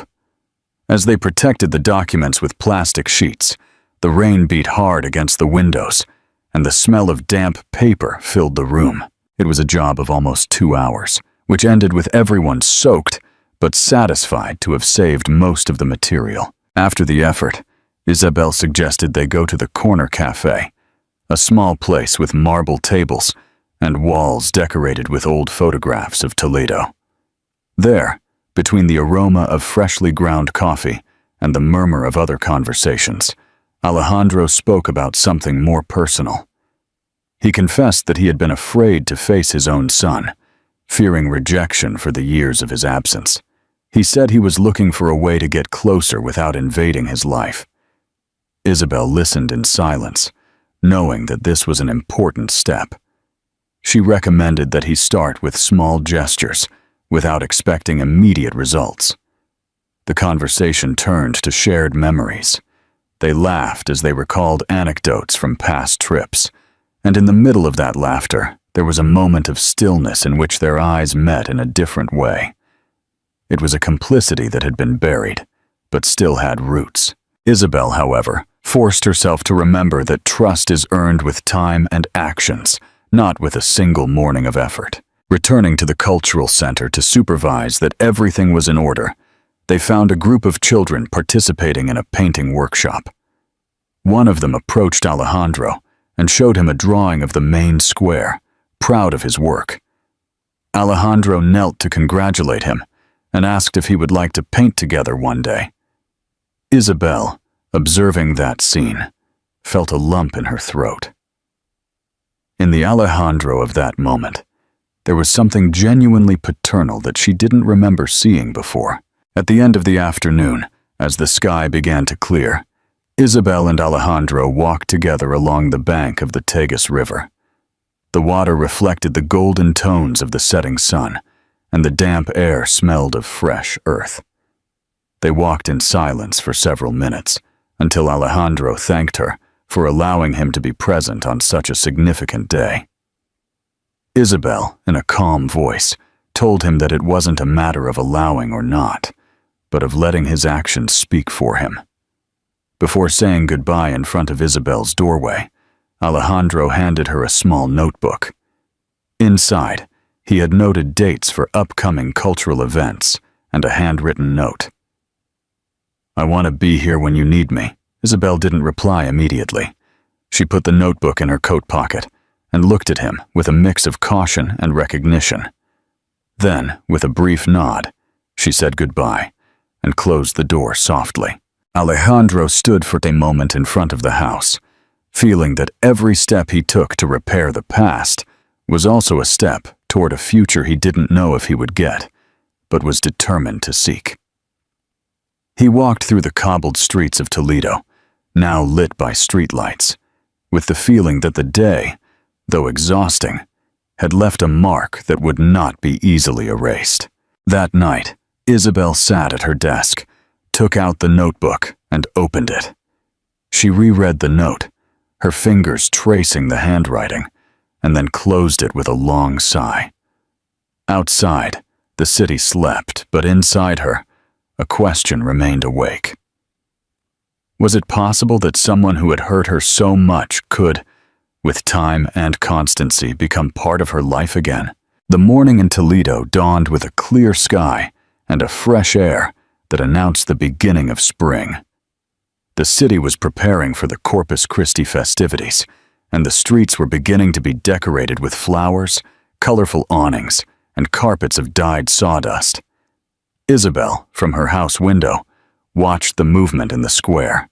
As they protected the documents with plastic sheets, the rain beat hard against the windows, and the smell of damp paper filled the room. It was a job of almost 2 hours, which ended with everyone soaked, but satisfied to have saved most of the material. After the effort, Isabel suggested they go to the corner cafe, a small place with marble tables and walls decorated with old photographs of Toledo. There, between the aroma of freshly ground coffee and the murmur of other conversations, Alejandro spoke about something more personal. He confessed that he had been afraid to face his own son, fearing rejection for the years of his absence. He said he was looking for a way to get closer without invading his life. Isabel listened in silence, knowing that this was an important step. She recommended that he start with small gestures, without expecting immediate results. The conversation turned to shared memories. They laughed as they recalled anecdotes from past trips, and in the middle of that laughter, there was a moment of stillness in which their eyes met in a different way. It was a complicity that had been buried, but still had roots. Isabel, however, forced herself to remember that trust is earned with time and actions, not with a single morning of effort. Returning to the cultural center to supervise that everything was in order, they found a group of children participating in a painting workshop. One of them approached Alejandro and showed him a drawing of the main square, proud of his work. Alejandro knelt to congratulate him and asked if he would like to paint together one day. Isabel, observing that scene, felt a lump in her throat. In the Alejandro of that moment, there was something genuinely paternal that she didn't remember seeing before. At the end of the afternoon, as the sky began to clear, Isabel and Alejandro walked together along the bank of the Tagus River. The water reflected the golden tones of the setting sun, and the damp air smelled of fresh earth. They walked in silence for several minutes, until Alejandro thanked her for allowing him to be present on such a significant day. Isabel, in a calm voice, told him that it wasn't a matter of allowing or not, but of letting his actions speak for him. Before saying goodbye in front of Isabel's doorway, Alejandro handed her a small notebook. Inside, he had noted dates for upcoming cultural events and a handwritten note. "I want to be here when you need me." Isabel didn't reply immediately. She put the notebook in her coat pocket and looked at him with a mix of caution and recognition. Then, with a brief nod, she said goodbye and closed the door softly. Alejandro stood for a moment in front of the house, feeling that every step he took to repair the past was also a step toward a future he didn't know if he would get, but was determined to seek. He walked through the cobbled streets of Toledo, now lit by streetlights, with the feeling that the day, though exhausting, had left a mark that would not be easily erased. That That night, Isabel sat at her desk, took out the notebook, and opened it. She reread the note, her fingers tracing the handwriting, and then closed it with a long sigh. Outside, the city slept, but inside her, a question remained awake. Was it possible that someone who had hurt her so much could, with time and constancy, become part of her life again? The morning in Toledo dawned with a clear sky and a fresh air that announced the beginning of spring. The city was preparing for the Corpus Christi festivities, and the streets were beginning to be decorated with flowers, colorful awnings, and carpets of dyed sawdust. Isabel, from her house window, watched the movement in the square.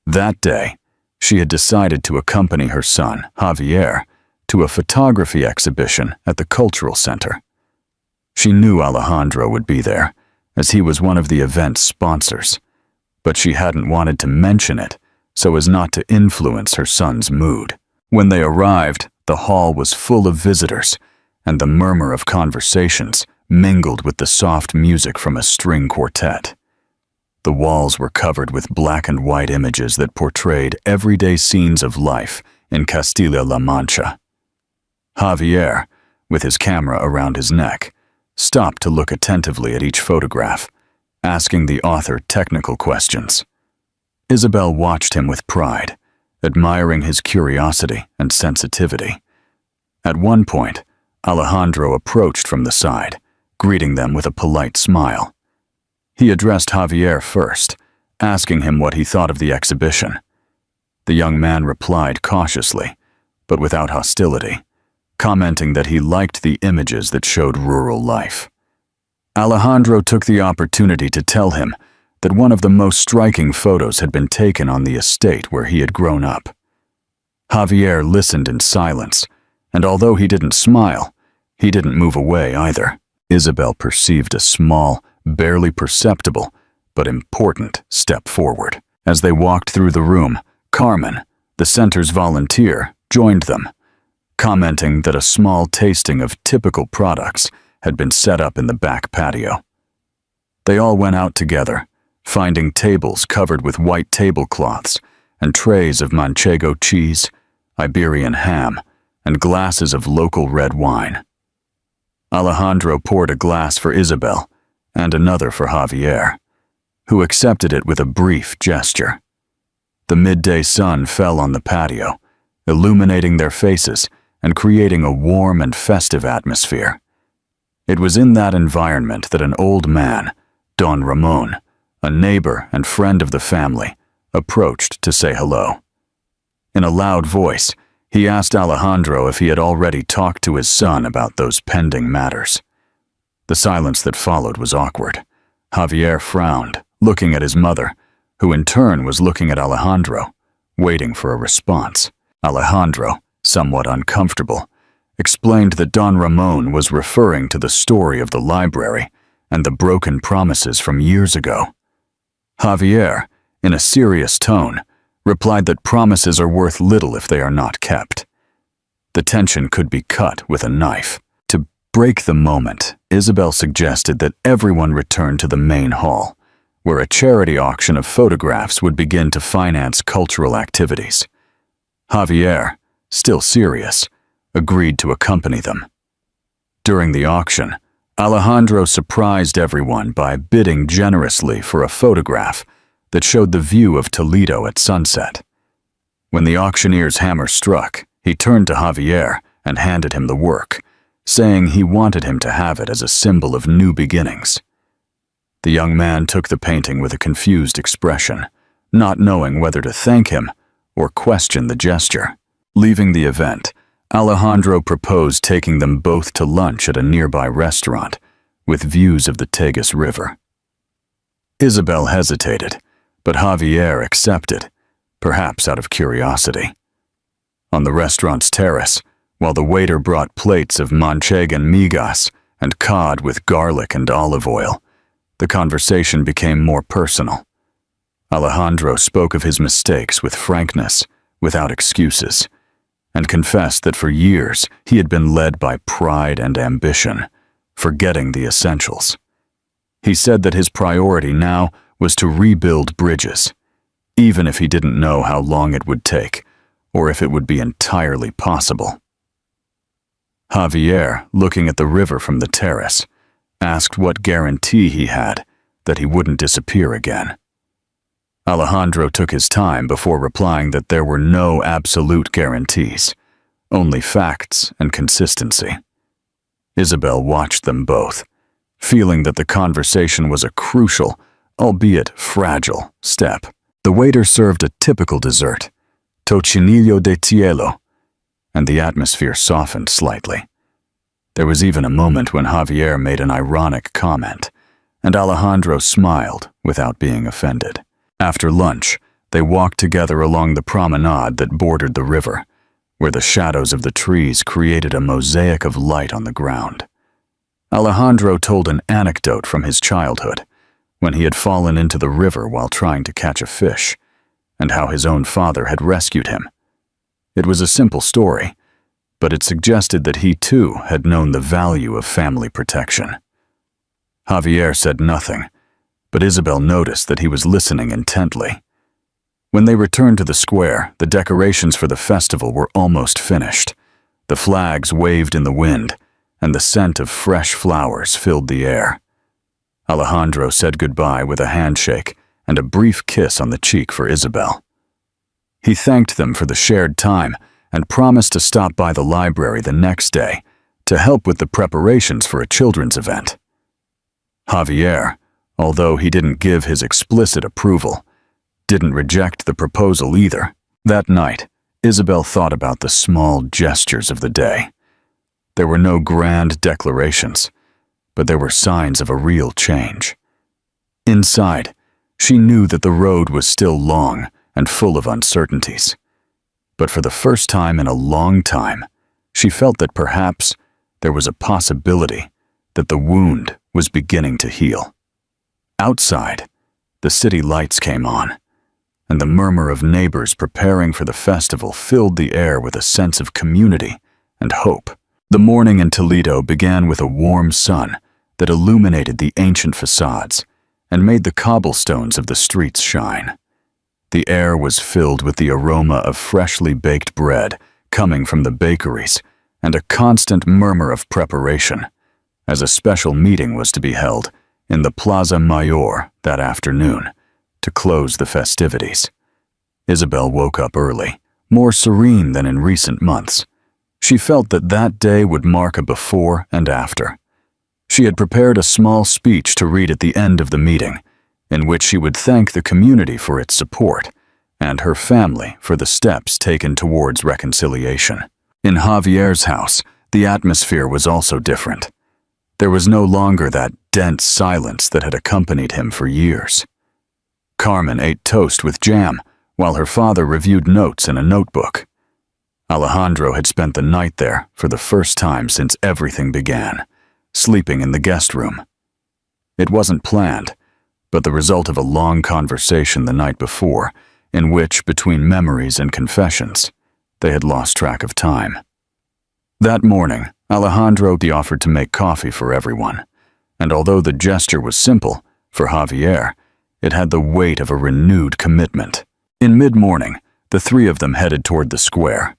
That day, she had decided to accompany her son, Javier, to a photography exhibition at the Cultural Center. She knew Alejandro would be there, as he was one of the event's sponsors, but she hadn't wanted to mention it so as not to influence her son's mood. When they arrived, the hall was full of visitors, and the murmur of conversations mingled with the soft music from a string quartet. The walls were covered with black and white images that portrayed everyday scenes of life in Castilla-La Mancha. Javier, with his camera around his neck, stopped to look attentively at each photograph, asking the author technical questions. Isabel watched him with pride, admiring his curiosity and sensitivity. At one point, Alejandro approached from the side, greeting them with a polite smile. He addressed Javier first, asking him what he thought of the exhibition. The young man replied cautiously, but without hostility, commenting that he liked the images that showed rural life. Alejandro took the opportunity to tell him that one of the most striking photos had been taken on the estate where he had grown up. Javier listened in silence, and although he didn't smile, he didn't move away either. Isabel perceived a small, barely perceptible, but important step forward. As they walked through the room, Carmen, the center's volunteer, joined them, commenting that a small tasting of typical products had been set up in the back patio. They all went out together, finding tables covered with white tablecloths and trays of Manchego cheese, Iberian ham, and glasses of local red wine. Alejandro poured a glass for Isabel and another for Javier, who accepted it with a brief gesture. The midday sun fell on the patio, illuminating their faces and creating a warm and festive atmosphere. It was in that environment that an old man, Don Ramon, a neighbor and friend of the family, approached to say hello. In a loud voice, he asked Alejandro if he had already talked to his son about those pending matters. The silence that followed was awkward. Javier frowned, looking at his mother, who in turn was looking at Alejandro, waiting for a response. Alejandro, somewhat uncomfortable, explained that Don Ramon was referring to the story of the library and the broken promises from years ago. Javier, in a serious tone, replied that promises are worth little if they are not kept. The tension could be cut with a knife. To break the moment, Isabel suggested that everyone return to the main hall, where a charity auction of photographs would begin to finance cultural activities. Javier, still serious, agreed to accompany them. During the auction, Alejandro surprised everyone by bidding generously for a photograph that showed the view of Toledo at sunset. When the auctioneer's hammer struck, he turned to Javier and handed him the work, saying he wanted him to have it as a symbol of new beginnings. The young man took the painting with a confused expression, not knowing whether to thank him or question the gesture. Leaving the event, Alejandro proposed taking them both to lunch at a nearby restaurant with views of the Tagus River. Isabel hesitated, but Javier accepted, perhaps out of curiosity. On the restaurant's terrace, while the waiter brought plates of manchegan migas and cod with garlic and olive oil, the conversation became more personal. Alejandro spoke of his mistakes with frankness, without excuses, and confessed that for years he had been led by pride and ambition, forgetting the essentials. He said that his priority now was to rebuild bridges, even if he didn't know how long it would take, or if it would be entirely possible. Javier, looking at the river from the terrace, asked what guarantee he had that he wouldn't disappear again. Alejandro took his time before replying that there were no absolute guarantees, only facts and consistency. Isabel watched them both, feeling that the conversation was a crucial, albeit fragile, step. The waiter served a typical dessert, toccinillo de cielo, and the atmosphere softened slightly. There was even a moment when Javier made an ironic comment, and Alejandro smiled without being offended. After lunch, they walked together along the promenade that bordered the river, where the shadows of the trees created a mosaic of light on the ground. Alejandro told an anecdote from his childhood, when he had fallen into the river while trying to catch a fish, and how his own father had rescued him. It was a simple story, but it suggested that he too had known the value of family protection. Javier said nothing, but Isabel noticed that he was listening intently. When they returned to the square, the decorations for the festival were almost finished. The flags waved in the wind, and the scent of fresh flowers filled the air. Alejandro said goodbye with a handshake and a brief kiss on the cheek for Isabel. He thanked them for the shared time and promised to stop by the library the next day to help with the preparations for a children's event. Javier, although he didn't give his explicit approval, didn't reject the proposal either. That night, Isabel thought about the small gestures of the day. There were no grand declarations, but there were signs of a real change. Inside, she knew that the road was still long and full of uncertainties. But for the first time in a long time, she felt that perhaps there was a possibility that the wound was beginning to heal. Outside, the city lights came on, and the murmur of neighbors preparing for the festival filled the air with a sense of community and hope. The morning in Toledo began with a warm sun that illuminated the ancient facades and made the cobblestones of the streets shine. The air was filled with the aroma of freshly baked bread coming from the bakeries and a constant murmur of preparation, as a special meeting was to be held in the Plaza Mayor that afternoon to close the festivities. Isabel woke up early, more serene than in recent months. She felt that that day would mark a before and after. She had prepared a small speech to read at the end of the meeting, in which she would thank the community for its support and her family for the steps taken towards reconciliation. In Javier's house, the atmosphere was also different. There was no longer that dense silence that had accompanied him for years. Carmen ate toast with jam while her father reviewed notes in a notebook. Alejandro had spent the night there for the first time since everything began, sleeping in the guest room. It wasn't planned, but the result of a long conversation the night before, in which, between memories and confessions, they had lost track of time. That morning, Alejandro offered to make coffee for everyone, and although the gesture was simple, for Javier, it had the weight of a renewed commitment. In mid-morning, the three of them headed toward the square.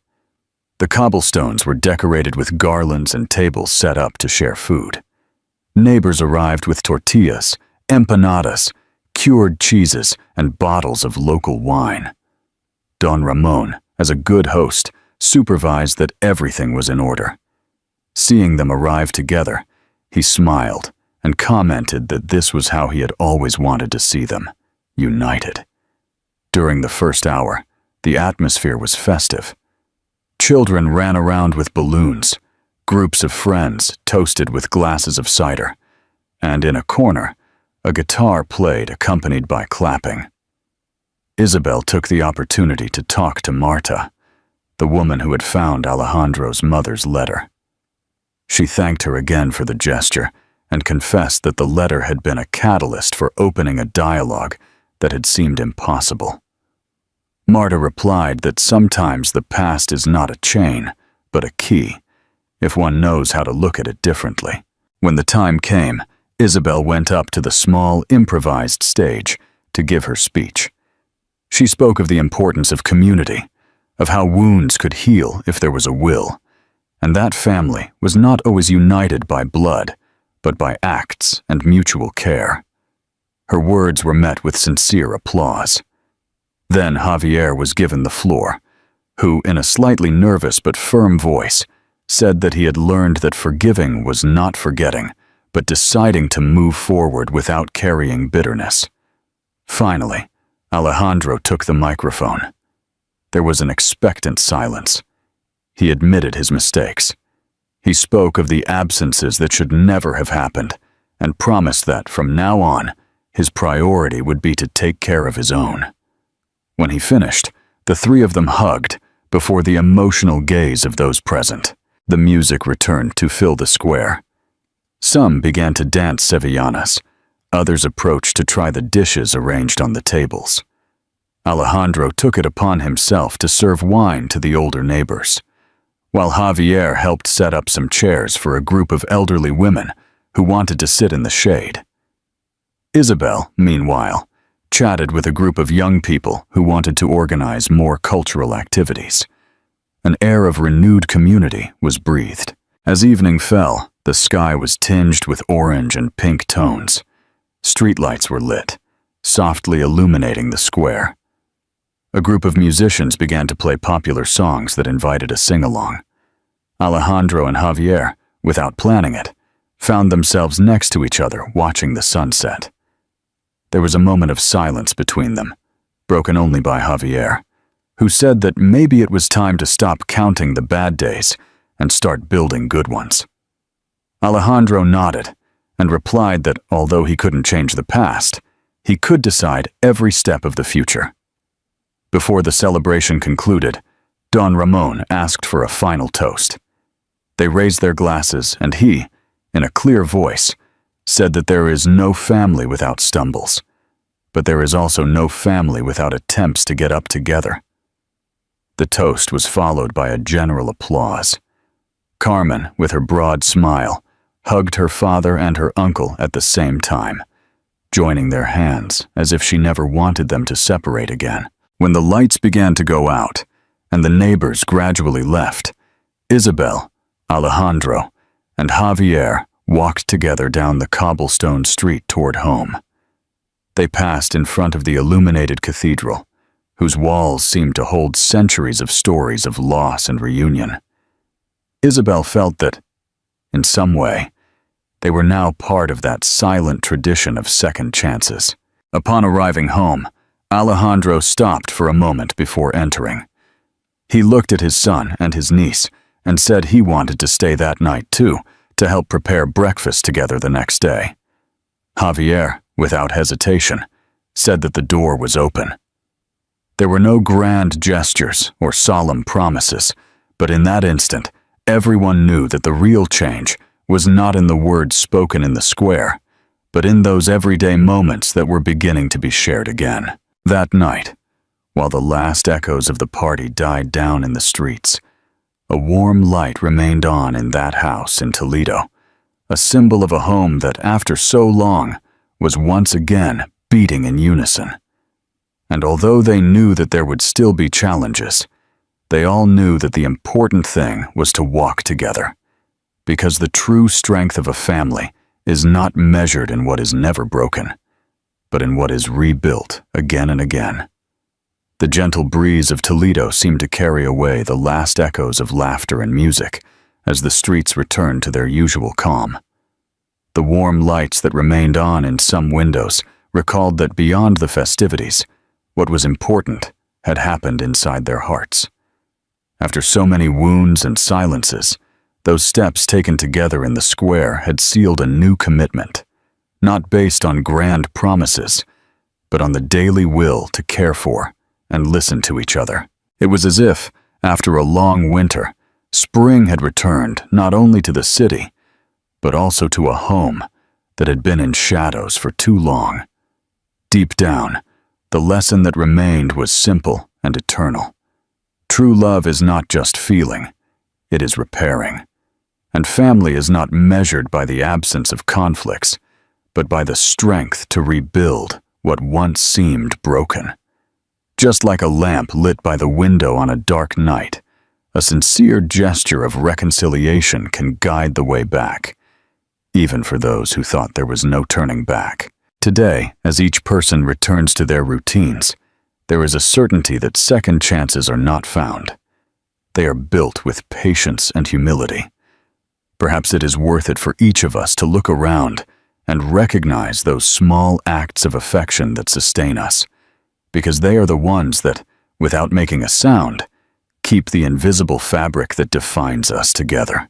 The cobblestones were decorated with garlands and tables set up to share food. Neighbors arrived with tortillas, empanadas, cured cheeses, and bottles of local wine. Don Ramon, as a good host, supervised that everything was in order. Seeing them arrive together, he smiled and commented that this was how he had always wanted to see them, united. During the first hour, the atmosphere was festive. Children ran around with balloons, groups of friends toasted with glasses of cider, and in a corner, a guitar played accompanied by clapping. Isabel took the opportunity to talk to Marta, the woman who had found Alejandro's mother's letter. She thanked her again for the gesture and confessed that the letter had been a catalyst for opening a dialogue that had seemed impossible. Marta replied that sometimes the past is not a chain, but a key, if one knows how to look at it differently. When the time came, Isabel went up to the small, improvised stage to give her speech. She spoke of the importance of community, of how wounds could heal if there was a will, and that family was not always united by blood, but by acts and mutual care. Her words were met with sincere applause. Then Javier was given the floor, who, in a slightly nervous but firm voice, said that he had learned that forgiving was not forgetting, but deciding to move forward without carrying bitterness. Finally, Alejandro took the microphone. There was an expectant silence. He admitted his mistakes. He spoke of the absences that should never have happened, and promised that, from now on, his priority would be to take care of his own. When he finished, the three of them hugged before the emotional gaze of those present. The music returned to fill the square. Some began to dance sevillanas. Others approached to try the dishes arranged on the tables. Alejandro took it upon himself to serve wine to the older neighbors, while Javier helped set up some chairs for a group of elderly women who wanted to sit in the shade. Isabel, meanwhile, chatted with a group of young people who wanted to organize more cultural activities. An air of renewed community was breathed. As evening fell, the sky was tinged with orange and pink tones. Streetlights were lit, softly illuminating the square. A group of musicians began to play popular songs that invited a sing-along. Alejandro and Javier, without planning it, found themselves next to each other watching the sunset. There was a moment of silence between them, broken only by Javier, who said that maybe it was time to stop counting the bad days and start building good ones. Alejandro nodded and replied that although he couldn't change the past, he could decide every step of the future. Before the celebration concluded, Don Ramon asked for a final toast. They raised their glasses, and he, in a clear voice, said that there is no family without stumbles, but there is also no family without attempts to get up together. The toast was followed by a general applause. Carmen, with her broad smile, hugged her father and her uncle at the same time, joining their hands as if she never wanted them to separate again. When the lights began to go out and the neighbors gradually left, Isabel, Alejandro, and Javier walked together down the cobblestone street toward home. They passed in front of the illuminated cathedral, whose walls seemed to hold centuries of stories of loss and reunion. Isabel felt that, in some way, they were now part of that silent tradition of second chances. Upon arriving home, Alejandro stopped for a moment before entering. He looked at his son and his niece and said he wanted to stay that night too, to help prepare breakfast together the next day. Javier, without hesitation, said that the door was open. There were no grand gestures or solemn promises, but in that instant, everyone knew that the real change was not in the words spoken in the square, but in those everyday moments that were beginning to be shared again. That night, while the last echoes of the party died down in the streets, a warm light remained on in that house in Toledo, a symbol of a home that, after so long, was once again beating in unison. And although they knew that there would still be challenges, they all knew that the important thing was to walk together, because the true strength of a family is not measured in what is never broken, but in what is rebuilt again and again. The gentle breeze of Toledo seemed to carry away the last echoes of laughter and music as the streets returned to their usual calm. The warm lights that remained on in some windows recalled that beyond the festivities, what was important had happened inside their hearts. After so many wounds and silences, those steps taken together in the square had sealed a new commitment, not based on grand promises, but on the daily will to care for and listen to each other. It was as if, after a long winter, spring had returned not only to the city, but also to a home that had been in shadows for too long. Deep down, the lesson that remained was simple and eternal. True love is not just feeling, it is repairing. And family is not measured by the absence of conflicts, but by the strength to rebuild what once seemed broken. Just like a lamp lit by the window on a dark night, a sincere gesture of reconciliation can guide the way back, even for those who thought there was no turning back. Today, as each person returns to their routines, there is a certainty that second chances are not found. They are built with patience and humility. Perhaps it is worth it for each of us to look around and recognize those small acts of affection that sustain us, because they are the ones that, without making a sound, keep the invisible fabric that defines us together.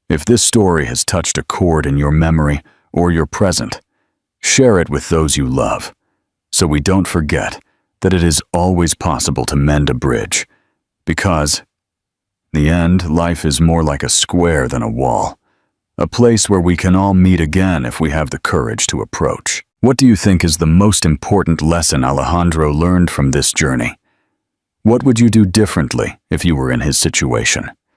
If this story has touched a chord in your memory or your present, share it with those you love, so we don't forget that it is always possible to mend a bridge, because, in the end, life is more like a square than a wall, a place where we can all meet again if we have the courage to approach. What do you think is the most important lesson Alejandro learned from this journey? What would you do differently if you were in his situation?